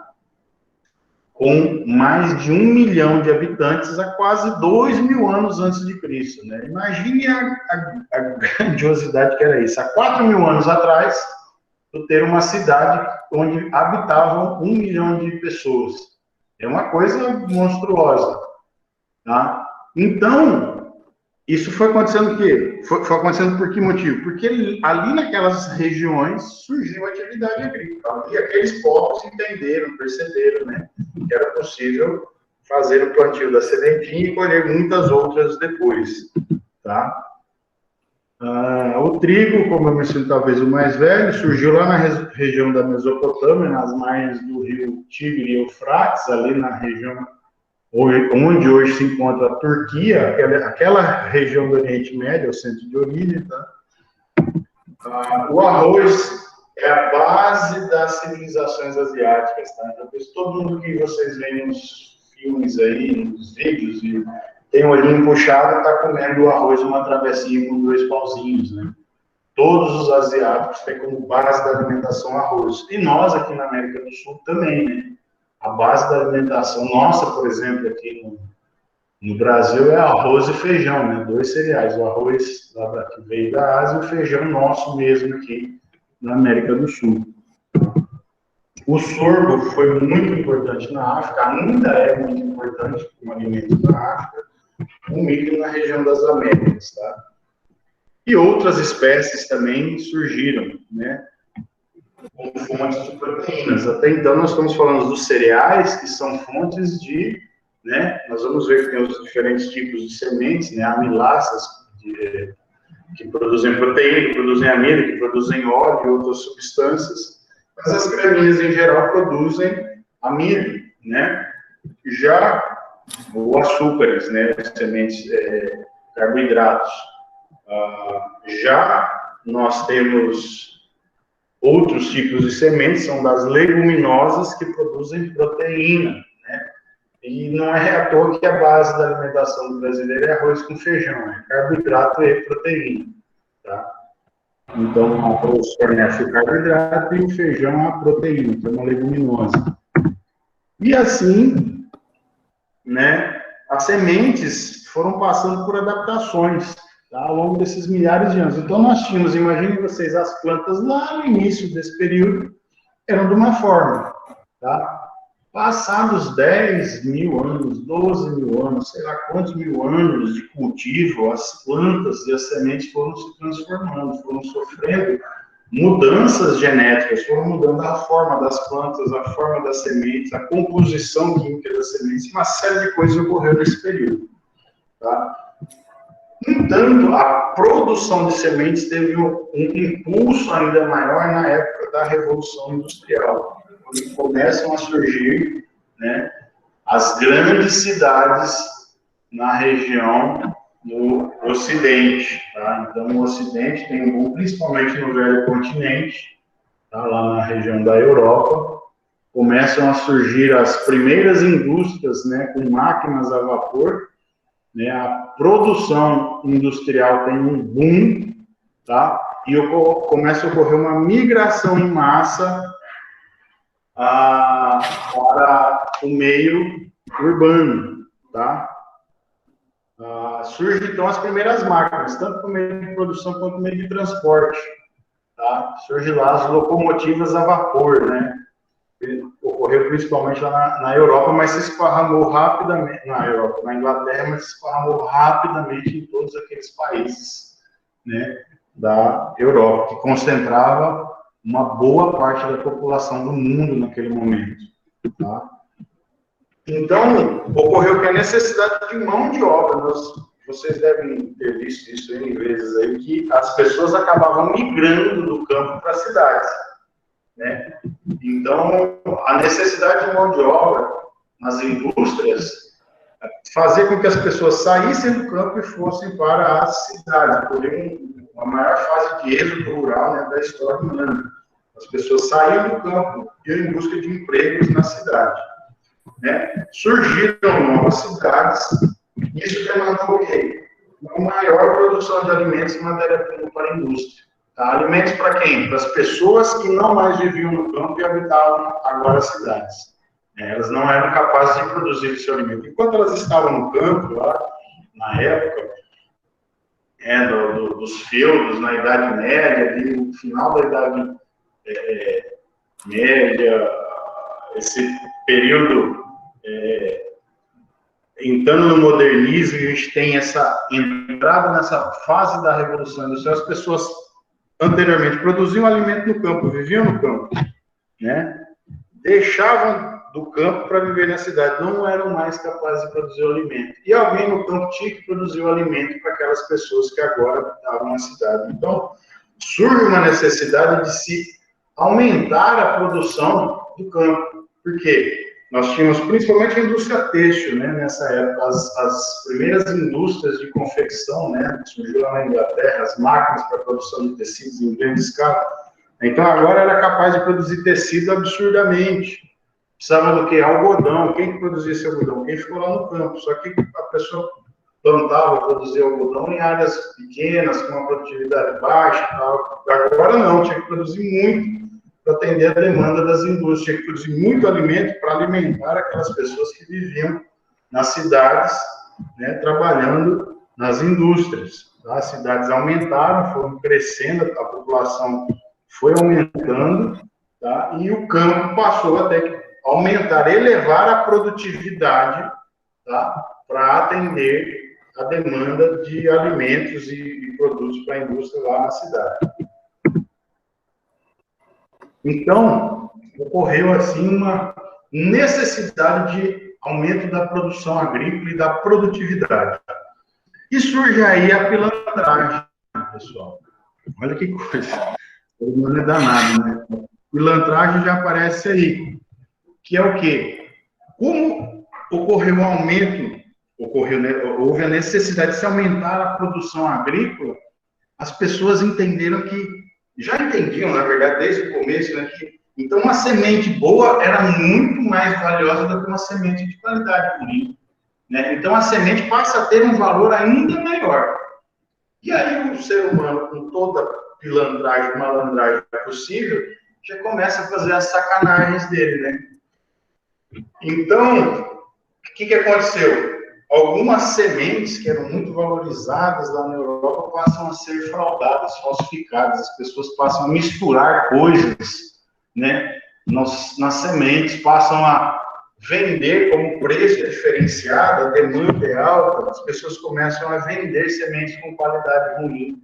[SPEAKER 1] com mais de 1 milhão de habitantes há quase 2.000 anos antes de Cristo. Né? Imagine a grandiosidade que era isso. Há 4.000 anos atrás, eu ter uma cidade onde habitavam 1 milhão de pessoas. É uma coisa monstruosa. Tá? Então, isso foi acontecendo o quê? Foi acontecendo por que motivo? Porque ali naquelas regiões surgiu a atividade agrícola. E aqueles povos entenderam, perceberam, né, que era possível fazer o plantio da sementinha e colher muitas outras depois. Tá? O trigo, como eu mencionei, talvez o mais velho, surgiu lá na região da Mesopotâmia, nas margens do rio Tigre e Eufrates, ali na região onde hoje se encontra a Turquia, aquela região do Oriente Médio, o centro de origem, tá? O arroz é a base das civilizações asiáticas, tá? Então, todo mundo que vocês veem nos filmes aí, nos vídeos, e tem um olhinho puxado, está comendo o arroz numa travessinha com 2 pauzinhos, né? Todos os asiáticos têm como base da alimentação arroz. E nós, aqui na América do Sul, também, né? A base da alimentação nossa, por exemplo, aqui no Brasil, é arroz e feijão, né? 2 cereais. O arroz lá que veio da Ásia e o feijão nosso mesmo aqui na América do Sul. O sorgo foi muito importante na África, ainda é muito importante como alimento na África, o milho na região das Américas, tá? E outras espécies também surgiram, né? como fontes de proteínas. Até então, nós estamos falando dos cereais, que são fontes de, né, nós vamos ver que tem os diferentes tipos de sementes, né, amiláceas, que produzem proteína, que produzem amido, que produzem óleo e outras substâncias, mas as graminhas, em geral, produzem amido, né, já ou açúcares, né, sementes, carboidratos. Já nós temos outros tipos de sementes, são das leguminosas, que produzem proteína, né? E não é à toa que a base da alimentação do brasileiro é arroz com feijão, é carboidrato e proteína, tá? Então, o arroz fornece o carboidrato e o feijão a proteína, que é uma leguminosa. E assim, né, as sementes foram passando por adaptações, tá, ao longo desses milhares de anos. Então, nós tínhamos, imaginem vocês, as plantas lá no início desse período eram de uma forma, tá? Passados 10 mil anos, 12 mil anos, sei lá quantos mil anos de cultivo, as plantas e as sementes foram se transformando, foram sofrendo mudanças genéticas, foram mudando a forma das plantas, a forma das sementes, a composição química das sementes, uma série de coisas ocorreu nesse período, tá? No entanto, a produção de sementes teve um impulso ainda maior na época da Revolução Industrial, quando começam a surgir, né, as grandes cidades na região do Ocidente. Tá? Então, o Ocidente tem um boom, principalmente no Velho Continente, tá? Lá na região da Europa, começam a surgir as primeiras indústrias, né, com máquinas a vapor, né, a produção industrial tem um boom, tá? E começa a ocorrer uma migração em massa para o meio urbano, tá? Surgem, então, as primeiras máquinas, tanto no meio de produção quanto no meio de transporte, tá? Surgem lá as locomotivas a vapor, né? Ocorreu principalmente lá na Europa, mas se esparramou rapidamente, na Inglaterra, mas se esparramou rapidamente em todos aqueles países, né, da Europa, que concentrava uma boa parte da população do mundo naquele momento, tá? Então, ocorreu que a necessidade de mão de obra, vocês devem ter visto isso em vezes aí, que as pessoas acabavam migrando do campo para as cidades, né? Então, a necessidade de mão de obra nas indústrias fazia com que as pessoas saíssem do campo e fossem para as cidades, porém, a maior fase de êxodo rural, né, da história humana. As pessoas saíam do campo e iam em busca de empregos na cidade, né? Surgiram novas cidades, e isso demandou o quê? Uma maior produção de alimentos e matéria-prima para a indústria. Tá? Alimentos para quem? Para as pessoas que não mais viviam no campo e habitavam agora as cidades. Elas não eram capazes de produzir esse alimento. Enquanto elas estavam no campo, lá, na época dos feudos, na Idade Média, ali, no final da Idade Média, esse período, entrando no modernismo, a gente tem essa entrada nessa fase da Revolução Industrial. As pessoas anteriormente produziam alimento no campo, viviam no campo, né? Deixavam do campo para viver na cidade, não eram mais capazes de produzir o alimento. E alguém no campo tinha que produzir o alimento para aquelas pessoas que agora habitavam na cidade. Então, surge uma necessidade de se aumentar a produção do campo. Por quê? Nós tínhamos principalmente a indústria têxtil, né, nessa época, as primeiras indústrias de confecção, né, surgiu lá na Inglaterra, as máquinas para produção de tecidos em grande escala. Então, agora era capaz de produzir tecido absurdamente. Precisava do quê? Algodão. Quem que produzia esse algodão? Quem ficou lá no campo. Só que a pessoa plantava, produzia algodão em áreas pequenas, com uma produtividade baixa e tal. Agora não, tinha que produzir muito para atender a demanda das indústrias, tinha que produzir muito alimento para alimentar aquelas pessoas que viviam nas cidades, né, trabalhando nas indústrias. Tá? As cidades aumentaram, foram crescendo, a população foi aumentando, tá? E o campo passou a ter que aumentar, elevar a produtividade, tá? Para atender a demanda de alimentos e produtos para a indústria lá na cidade. Então, ocorreu assim uma necessidade de aumento da produção agrícola e da produtividade. E surge aí a pilantragem, pessoal. Olha que coisa. O humano é danado, né? A pilantragem já aparece aí. Que é o quê? Como ocorreu um aumento, houve a necessidade de se aumentar a produção agrícola, as pessoas entenderam que, já entendiam, na verdade, desde o começo, né, que então uma semente boa era muito mais valiosa do que uma semente de qualidade ruim. Né? Então a semente passa a ter um valor ainda maior. E aí o ser humano, com toda a pilantragem, malandragem possível, já começa a fazer as sacanagens dele, né? Então, o que aconteceu? Algumas sementes que eram muito valorizadas lá na Europa passam a ser fraudadas, falsificadas. As pessoas passam a misturar coisas, né, nas sementes, passam a vender como preço diferenciado, a demanda é alta, as pessoas começam a vender sementes com qualidade ruim.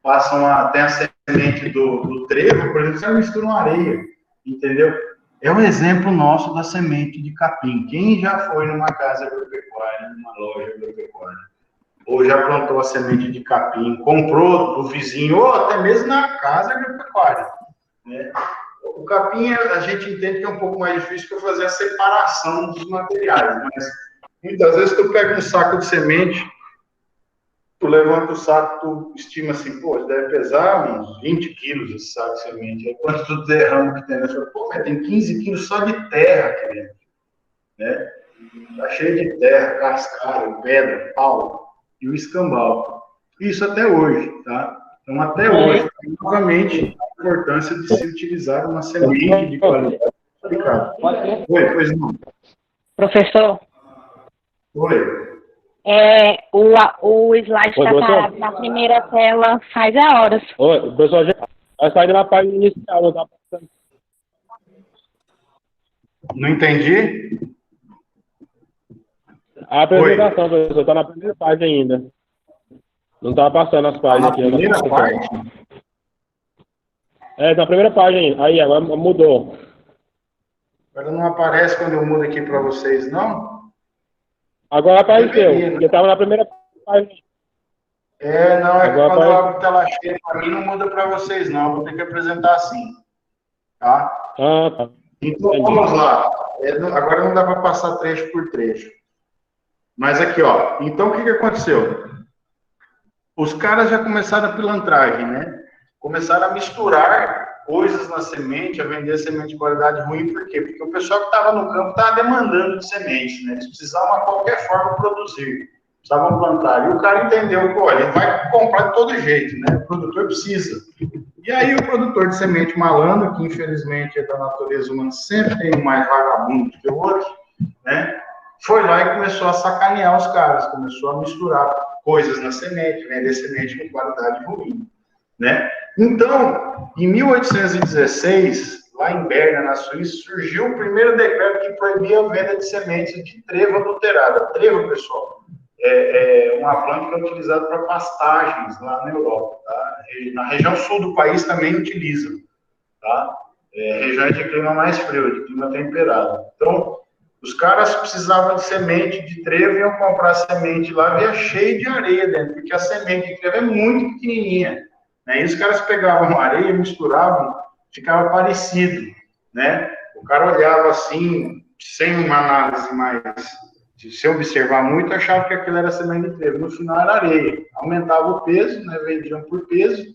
[SPEAKER 1] Passam a ter a semente do trevo, por exemplo, misturam areia, entendeu? É um exemplo nosso da semente de capim. Quem já foi numa casa agropecuária, numa loja agropecuária, ou já plantou a semente de capim, comprou do vizinho, ou até mesmo na casa agropecuária, né? O capim, a gente entende que é um pouco mais difícil para fazer a separação dos materiais, mas muitas vezes tu pega um saco de semente, tu levanta o saco, tu estima assim, pô, deve pesar uns 20 quilos esse saco de semente. Aí quando tu derrama que tem, né? Pô, mas tem 15 quilos só de terra aqui dentro, né? Tá cheio de terra, cascalho, pedra, pau e o escambau. Isso até hoje, tá? Então, até hoje, novamente, a importância de se utilizar uma semente de qualidade aplicada. Oi, pois não.
[SPEAKER 3] Professor?
[SPEAKER 1] Oi.
[SPEAKER 3] O slide está parado na primeira tela faz horas.
[SPEAKER 2] Oi, o pessoal já vai sair na página inicial, não tá passando.
[SPEAKER 1] Não entendi?
[SPEAKER 2] A apresentação, professor, está na primeira página ainda. Não estava passando as páginas aqui.
[SPEAKER 1] Na primeira parte?
[SPEAKER 2] Na primeira página. Aí, agora mudou.
[SPEAKER 1] Agora não aparece quando eu mudo aqui para vocês, não?
[SPEAKER 2] Agora apareceu, porque estava na primeira página.
[SPEAKER 1] Não, é que
[SPEAKER 2] agora
[SPEAKER 1] quando eu abro tela cheia para mim não muda para vocês, não. Eu vou ter que apresentar assim. Tá?
[SPEAKER 2] Tá.
[SPEAKER 1] Então, vamos lá. Agora não dá para passar trecho por trecho. Mas aqui, ó. Então, o que aconteceu? Os caras já começaram a pilantragem, né? Começaram a misturar coisas na semente, a vender semente de qualidade ruim. Por quê? Porque o pessoal que estava no campo estava demandando de sementes, né? Eles precisavam, de qualquer forma, produzir. Precisavam plantar. E o cara entendeu que, olha, ele vai comprar de todo jeito, né? O produtor precisa. E aí o produtor de semente malandro, que infelizmente é da natureza humana, sempre tem um mais vagabundo que o outro, né? Foi lá e começou a sacanear os caras, começou a misturar coisas na semente, vender semente com qualidade ruim, né? Então, em 1816, lá em Berna, na Suíça, surgiu o primeiro decreto que proibia a venda de sementes de trevo adulterada. Trevo, pessoal, é uma planta que é utilizada para pastagens lá na Europa, tá? Na região sul do país também utilizam, tá? Regiões de clima mais frio, de clima temperado. Então, os caras precisavam de semente de trevo e iam comprar semente lá, via cheio de areia dentro, porque a semente de trevo é muito pequenininha, né? E os caras pegavam areia, misturavam, ficava parecido, né? O cara olhava assim, sem uma análise mais, se observar muito, achava que aquilo era semente de trevo. No final era areia. Aumentava o peso, né? Vendiam por peso,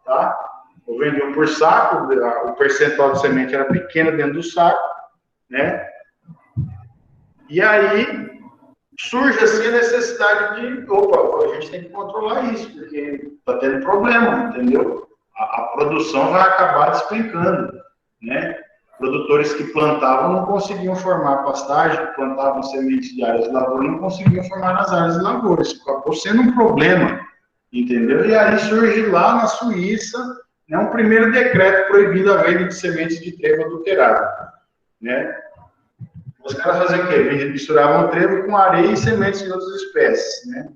[SPEAKER 1] tá? Ou vendiam por saco, o percentual de semente era pequeno dentro do saco, né? E aí surge assim a necessidade de, opa, a gente tem que controlar isso, porque está tendo problema, entendeu? A produção vai acabar despencando, né? Produtores que plantavam não conseguiam formar pastagem, que plantavam sementes de áreas de lavoura, não conseguiam formar nas áreas de lavoura. Isso acabou sendo um problema, entendeu? E aí surge lá na Suíça, né, um primeiro decreto proibindo a venda de sementes de trevo adulterado, né? Os caras faziam o quê? Eles misturavam o trevo com areia e sementes de outras espécies, né?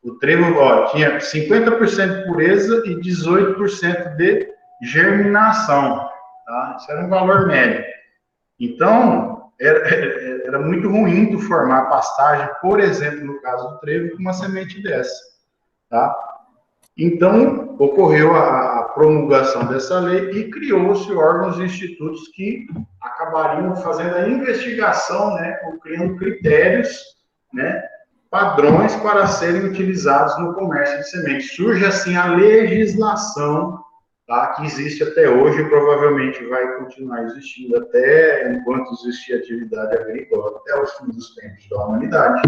[SPEAKER 1] O trevo, tinha 50% de pureza e 18% de germinação, tá? Isso era um valor médio. Então, era muito ruim tu formar pastagem, por exemplo, no caso do trevo, com uma semente dessa, tá? Então, ocorreu a promulgação dessa lei e criou-se órgãos e institutos que acabariam fazendo a investigação, né, criando critérios, né, padrões para serem utilizados no comércio de sementes. Surge, assim, a legislação, tá, que existe até hoje e provavelmente vai continuar existindo até enquanto existir atividade agrícola, até os fins dos tempos da humanidade,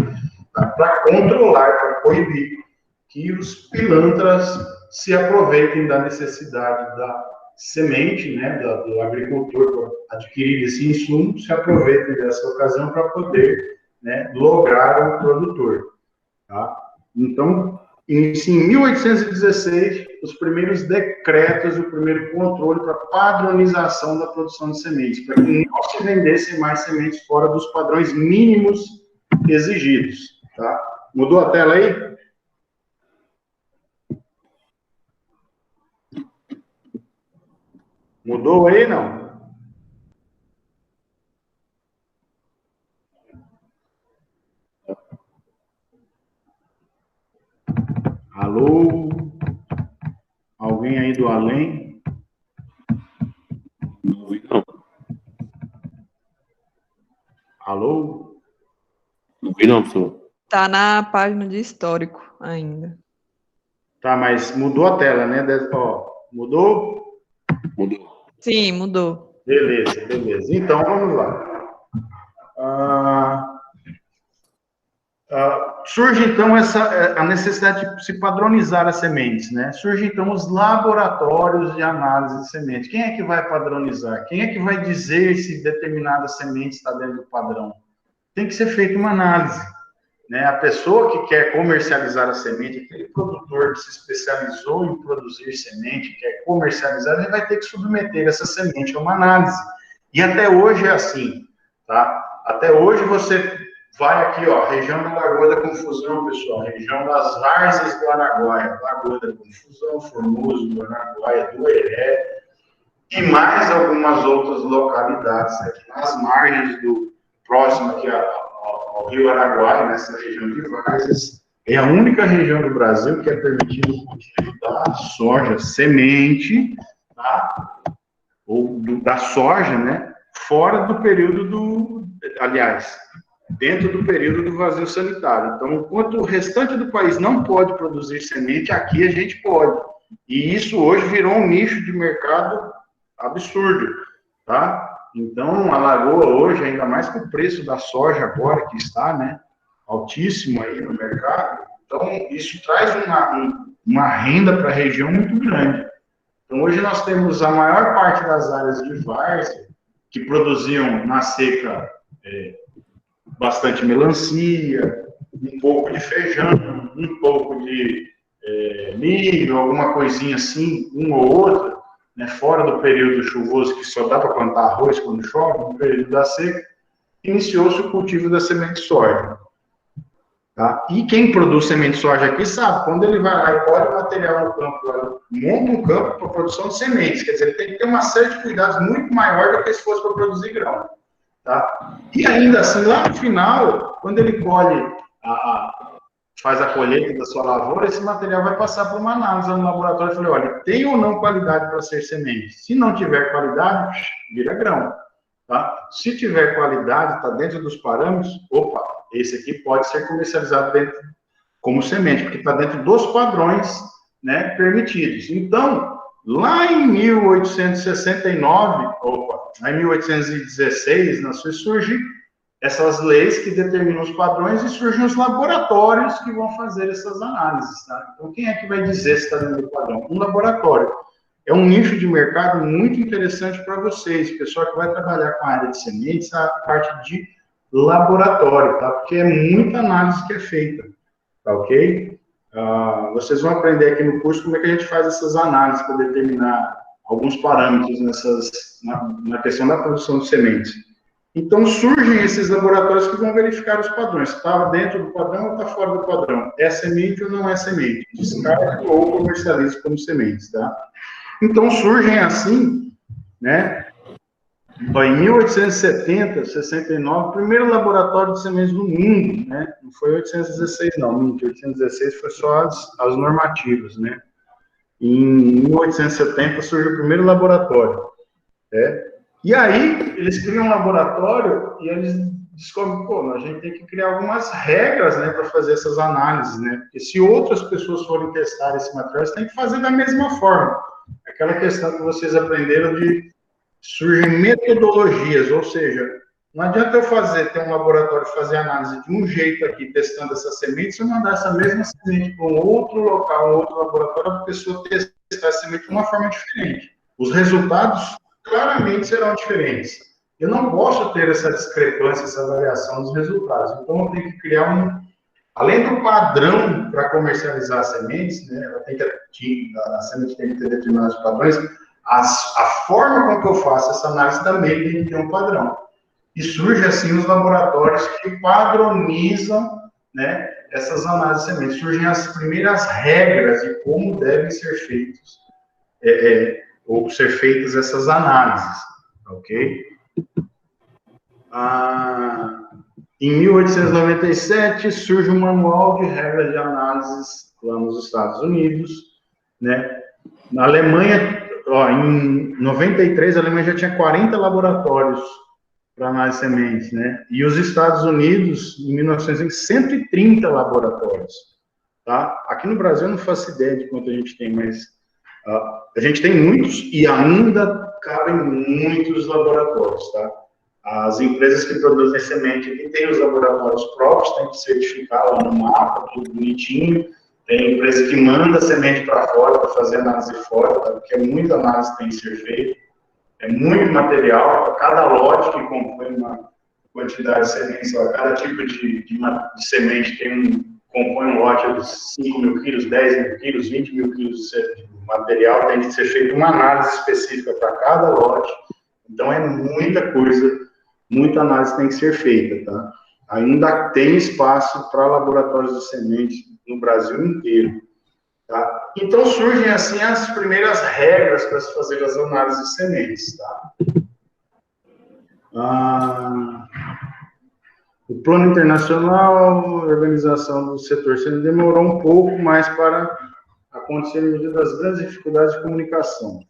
[SPEAKER 1] tá, para controlar, para proibir que os pilantras se aproveitem da necessidade da semente, né, do agricultor adquirir esse insumo, se aproveitem dessa ocasião para poder, né, lograr o produtor. Tá? Então, em 1816, os primeiros decretos, o primeiro controle para padronização da produção de sementes, para que não se vendessem mais sementes fora dos padrões mínimos exigidos. Tá? Mudou a tela aí? Mudou aí, não? Alô? Alguém aí do além?
[SPEAKER 2] Não vi, não.
[SPEAKER 1] Alô?
[SPEAKER 2] Não vi, não, professor.
[SPEAKER 4] Tá na página de histórico ainda.
[SPEAKER 1] Tá, mas mudou a tela, né? Ó, mudou?
[SPEAKER 2] Mudou.
[SPEAKER 4] Sim, mudou.
[SPEAKER 1] Beleza, beleza. Então, vamos lá. Surge, então, a necessidade de se padronizar as sementes, né? Surge, então, os laboratórios de análise de sementes. Quem é que vai padronizar? Quem é que vai dizer se determinada semente está dentro do padrão? Tem que ser feita uma análise, né? A pessoa que quer comercializar a semente, aquele produtor que se especializou em produzir semente, quer comercializar, ele vai ter que submeter essa semente a uma análise. E até hoje é assim, tá? Até hoje você vai aqui, ó, região da Lagoa da Confusão, pessoal, região das Várzeas do Araguaia, Lagoa da Confusão, Formoso, do Araguaia, do Heré, e mais algumas outras localidades aqui nas margens do próximo aqui ao Rio Araguaia, nessa região de Várzeas. É a única região do Brasil que é permitido o cultivo da soja semente, tá? Ou da soja, né? Fora do período dentro do período do vazio sanitário. Então, enquanto o restante do país não pode produzir semente, aqui a gente pode. E isso hoje virou um nicho de mercado absurdo, tá? Então, a Lagoa hoje, ainda mais com o preço da soja agora, que está, né, altíssimo aí no mercado, então isso traz uma renda para a região muito grande. Então, hoje nós temos a maior parte das áreas de várzea que produziam na seca bastante melancia, um pouco de feijão, um pouco de milho, alguma coisinha assim, uma ou outra, né, fora do período chuvoso, que só dá para plantar arroz quando chove, no período da seca, iniciou-se o cultivo da semente de soja. Tá? E quem produz semente de soja aqui sabe, quando ele vai lá e colhe o material no campo, monta um campo para produção de sementes, quer dizer, ele tem que ter uma série de cuidados muito maior do que se fosse para produzir grão. Tá? E ainda assim, lá no final, quando ele colhe, faz a colheita da sua lavoura, esse material vai passar por uma análise no laboratório e falar, olha, tem ou não qualidade para ser semente? Se não tiver qualidade, vira grão. Tá? Se tiver qualidade, está dentro dos parâmetros, opa, esse aqui pode ser comercializado como semente, porque está dentro dos padrões, né, permitidos. Então, lá em 1869, lá em 1816, surgem essas leis que determinam os padrões e surgem os laboratórios que vão fazer essas análises. Tá? Então, quem é que vai dizer se está dentro do padrão? Um laboratório. É um nicho de mercado muito interessante para vocês, pessoal que vai trabalhar com a área de sementes, a parte de laboratório, tá? Porque é muita análise que é feita, tá ok? Vocês vão aprender aqui no curso como é que a gente faz essas análises para determinar alguns parâmetros na questão da produção de sementes. Então, surgem esses laboratórios que vão verificar os padrões. Se está dentro do padrão ou está fora do padrão. É semente ou não é semente? Descarte ou comercialize como sementes, tá? Então, surgem assim, né, Em 1870, 69, o primeiro laboratório de sementes do mundo, né? Não foi 816, não. 816 foi só as normativas, né? Em 1870 surge o primeiro laboratório, né? E aí, eles criam um laboratório e eles descobrem, pô, a gente tem que criar algumas regras, né, para fazer essas análises, né? Porque se outras pessoas forem testar esse material, eles têm que fazer da mesma forma. Aquela questão que vocês aprenderam de surgem metodologias, ou seja, não adianta eu ter um laboratório fazer análise de um jeito aqui, testando essa semente, se eu mandar essa mesma semente para um outro local, um outro laboratório, a pessoa testar a semente de uma forma diferente. Os resultados claramente serão diferentes. Eu não posso ter essa discrepância, essa variação dos resultados. Então, eu tenho que criar além do padrão para comercializar as sementes, né, a semente tem que ter determinados padrões, a forma com que eu faço essa análise também tem que ter um padrão. E surge assim os laboratórios que padronizam, né, essas análises de sementes. Surgem as primeiras regras de como devem ser feitos, ou ser feitas essas análises, ok? Em 1897 surge um manual de regras de análises lá nos Estados Unidos, né? Na Alemanha, em 93, a Alemanha já tinha 40 laboratórios para análise de sementes, né? E os Estados Unidos, em 1900, 130 laboratórios, tá? Aqui no Brasil eu não faço ideia de quanto a gente tem, mas a gente tem muitos e ainda cabem muitos laboratórios, tá? As empresas que produzem semente aqui têm os laboratórios próprios, tem que certificar lá no mapa, tudo bonitinho. Tem empresa que manda semente para fora, para fazer análise fora, tá? Porque muita análise tem que ser feita. É muito material, cada lote que compõe uma quantidade de sementes, cada tipo de semente compõe um lote de 5 mil quilos, 10 mil quilos, 20 mil quilos de material, tem que ser feita uma análise específica para cada lote. Então, é muita coisa, muita análise tem que ser feita, tá? Ainda tem espaço para laboratórios de sementes no Brasil inteiro, tá? Então, surgem, assim, as primeiras regras para se fazer as análises de sementes, tá? O Plano Internacional, a organização do setor demorou um pouco mais para acontecer devido às grandes dificuldades de comunicação.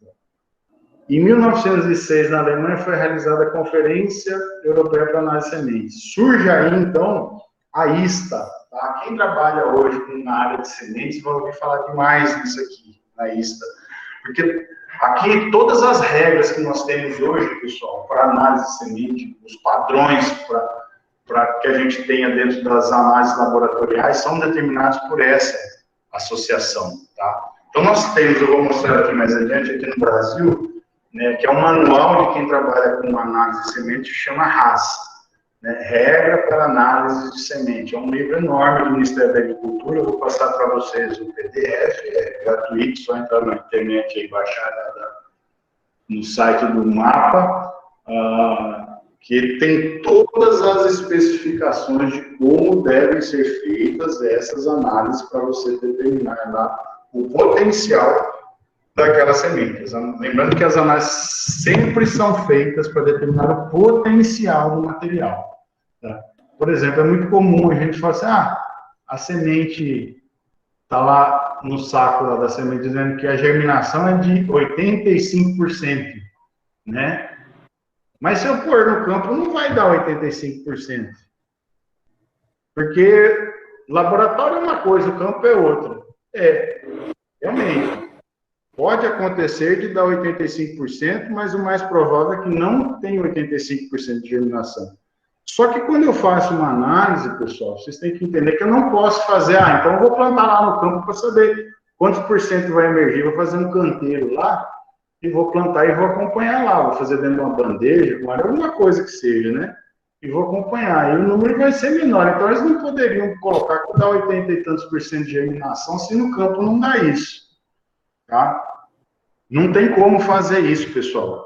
[SPEAKER 1] Em 1906, na Alemanha, foi realizada a Conferência Europeia para Análise de Sementes. Surge aí, então, a ISTA. Tá? Quem trabalha hoje na área de sementes vai ouvir falar demais disso aqui, na ISTA. Porque aqui, todas as regras que nós temos hoje, pessoal, para análise de semente, os padrões para que a gente tenha dentro das análises laboratoriais, são determinados por essa associação. Tá? Então, nós temos, eu vou mostrar aqui mais adiante, aqui no Brasil, né, que é um manual de quem trabalha com análise de semente, que chama RAS, né, Regra para Análise de Semente. É um livro enorme do Ministério da Agricultura, eu vou passar para vocês o PDF, é gratuito, só entrar na internet e baixar no site do MAPA, que tem todas as especificações de como devem ser feitas essas análises para você determinar lá o potencial daquelas sementes. Lembrando que as análises sempre são feitas para determinar o potencial do material. Tá? Por exemplo, é muito comum a gente falar assim, a semente está lá no saco lá da semente dizendo que a germinação é de 85%, né? Mas se eu pôr no campo, não vai dar 85%. Porque laboratório é uma coisa, o campo é outra. Realmente. Pode acontecer de dar 85%, mas o mais provável é que não tenha 85% de germinação. Só que quando eu faço uma análise, pessoal, vocês têm que entender que eu não posso fazer, então eu vou plantar lá no campo para saber quantos por cento vai emergir, vou fazer um canteiro lá e vou plantar e vou acompanhar lá, vou fazer dentro de uma bandeja, alguma coisa que seja, né? E vou acompanhar, e o número vai ser menor. Então, eles não poderiam colocar que dá 80 e tantos por cento de germinação se no campo não dá isso. Tá? Não tem como fazer isso, pessoal.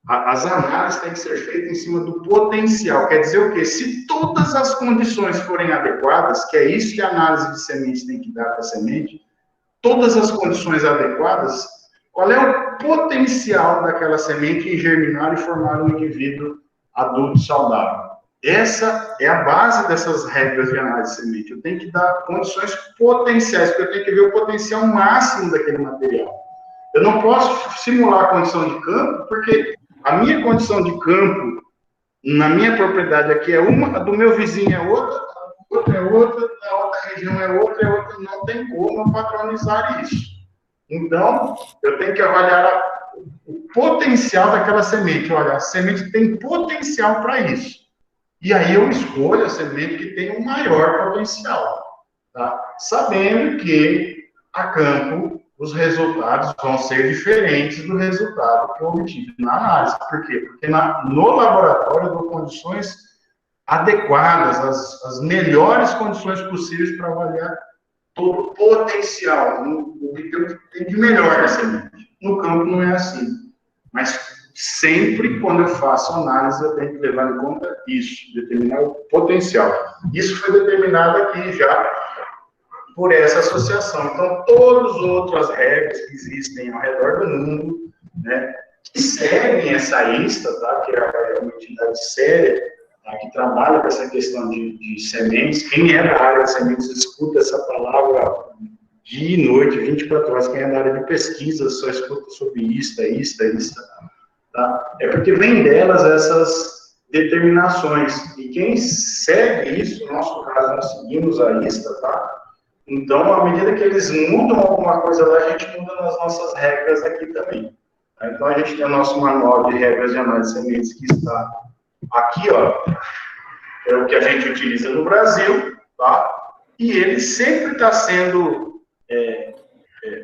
[SPEAKER 1] As análises têm que ser feitas em cima do potencial. Quer dizer o quê? Se todas as condições forem adequadas, que é isso que a análise de sementes tem que dar para a semente, todas as condições adequadas, Qual é o potencial daquela semente em germinar e formar um indivíduo adulto saudável? Essa é a base dessas regras de análise de semente. Eu tenho que dar condições potenciais, porque eu tenho que ver o potencial máximo daquele material. Eu não posso simular a condição de campo, porque a minha condição de campo, na minha propriedade aqui é uma, a do meu vizinho é outra, a outra é outra, a outra região é outra, não tem como eu padronizar isso. Então, eu tenho que avaliar o potencial daquela semente. Olha, a semente tem potencial para isso. E aí eu escolho a semente que tem um maior potencial, tá? Sabendo que a campo os resultados vão ser diferentes do resultado que eu obtive na análise. Por quê? Porque no laboratório eu dou condições adequadas, as melhores condições possíveis para avaliar todo o potencial, o que tem de melhor na semente. No campo não é assim. Mas sempre quando eu faço análise, eu tenho que levar em conta isso, determinar o potencial. Isso foi determinado aqui já por essa associação. Então, todas as outras regras que existem ao redor do mundo, né, que seguem essa ISTA, tá, que é uma entidade séria, tá, que trabalha com essa questão de sementes. Quem é da área de sementes escuta essa palavra dia e noite, 24 horas. Quem é da área de pesquisa só escuta sobre ISTA. Tá? É porque vem delas essas determinações. E quem segue isso, no nosso caso, nós seguimos a ISTA, tá? Então, à medida que eles mudam alguma coisa lá, a gente muda nas nossas regras aqui também. Tá? Então, a gente tem o nosso manual de regras de análise de sementes que está aqui, ó. É o que a gente utiliza no Brasil, tá? E ele sempre está sendo,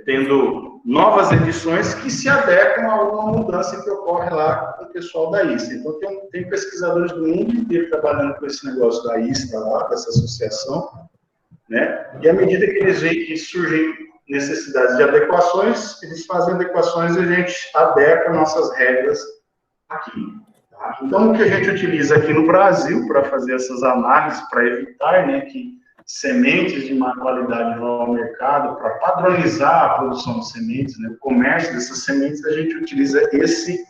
[SPEAKER 1] tendo novas edições que se adequam a alguma mudança que ocorre lá com o pessoal da ISTA. Então, tem pesquisadores do mundo inteiro trabalhando com esse negócio da ISTA lá, dessa associação, né? E à medida que eles veem que surgem necessidades de adequações, eles fazem adequações e a gente adequa nossas regras aqui. Tá? Então, o que a gente utiliza aqui no Brasil para fazer essas análises, para evitar, né, que sementes de má qualidade vão ao mercado, para padronizar a produção de sementes, né, o comércio dessas sementes, a gente utiliza esse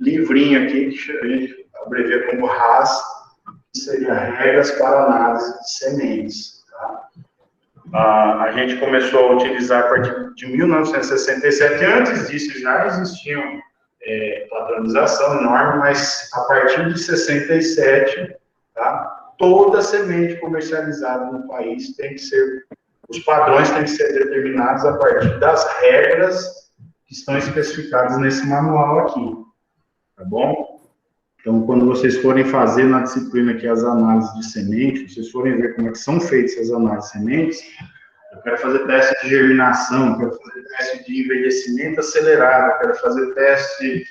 [SPEAKER 1] livrinho aqui, que a gente abrevia como RAS, que seria Regras para Análise de Sementes. Tá? A gente começou a utilizar a partir de 1967, antes disso já existiam padronização, norma, mas a partir de 67, tá? Toda semente comercializada no país tem que ser, os padrões têm que ser determinados a partir das regras que estão especificadas nesse manual aqui, tá bom? Então, quando vocês forem fazer na disciplina aqui as análises de semente, vocês forem ver como é que são feitas as análises de sementes, eu quero fazer teste de germinação, eu quero fazer teste de envelhecimento acelerado, eu quero fazer teste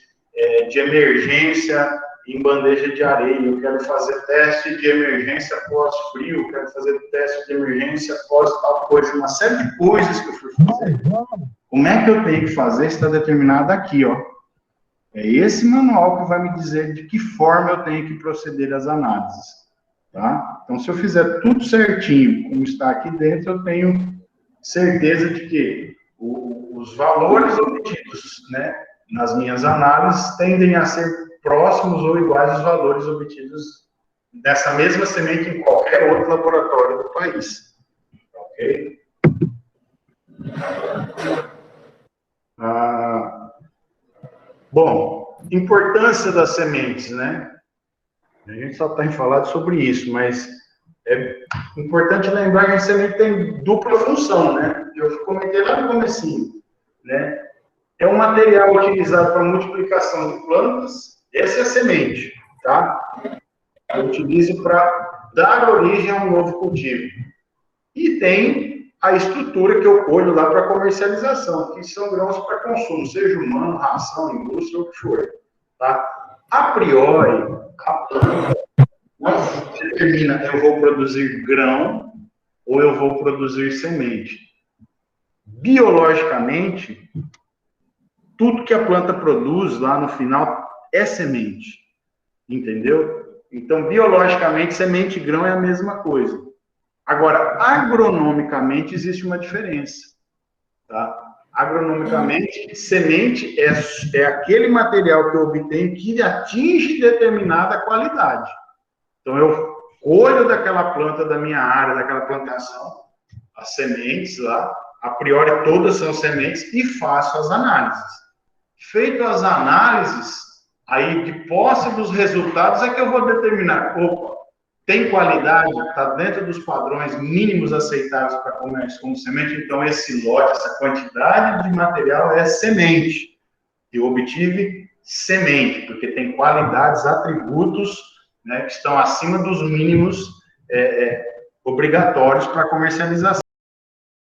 [SPEAKER 1] de emergência em bandeja de areia, eu quero fazer teste de emergência pós-frio, eu quero fazer teste de emergência pós tal coisa, uma série de coisas que eu fui fazer. Como é que eu tenho que fazer está determinado aqui, ó. É esse manual que vai me dizer de que forma eu tenho que proceder às análises, tá? Então, se eu fizer tudo certinho, como está aqui dentro, eu tenho certeza de que os valores obtidos, né, nas minhas análises tendem a ser próximos ou iguais aos valores obtidos dessa mesma semente em qualquer outro laboratório do país. Ok? Bom, importância das sementes, né? A gente só tem falado sobre isso, mas é importante lembrar que a semente tem dupla função, né? Eu comentei lá no comecinho, né? É um material utilizado para multiplicação de plantas. Essa é a semente, tá? Eu utilizo para dar origem a um novo cultivo. E tem a estrutura que eu colho lá para comercialização, que são grãos para consumo, seja humano, ração, indústria, ou o que for, tá? A priori, a planta não determina eu vou produzir grão ou eu vou produzir semente. Biologicamente, tudo que a planta produz lá no final é semente, entendeu? Então, biologicamente, semente e grão é a mesma coisa. Agora, agronomicamente, existe uma diferença, tá? agronomicamente, semente é aquele material que eu obtenho que atinge determinada qualidade. Então, eu colho daquela planta da minha área, daquela plantação, as sementes lá, a priori todas são sementes, e faço as análises. Feito as análises, aí de posse dos resultados é que eu vou determinar, opa, tem qualidade, está dentro dos padrões mínimos aceitáveis para comércio como semente, então esse lote, essa quantidade de material é semente. Eu obtive semente, porque tem qualidades, atributos, né, que estão acima dos mínimos obrigatórios para comercialização.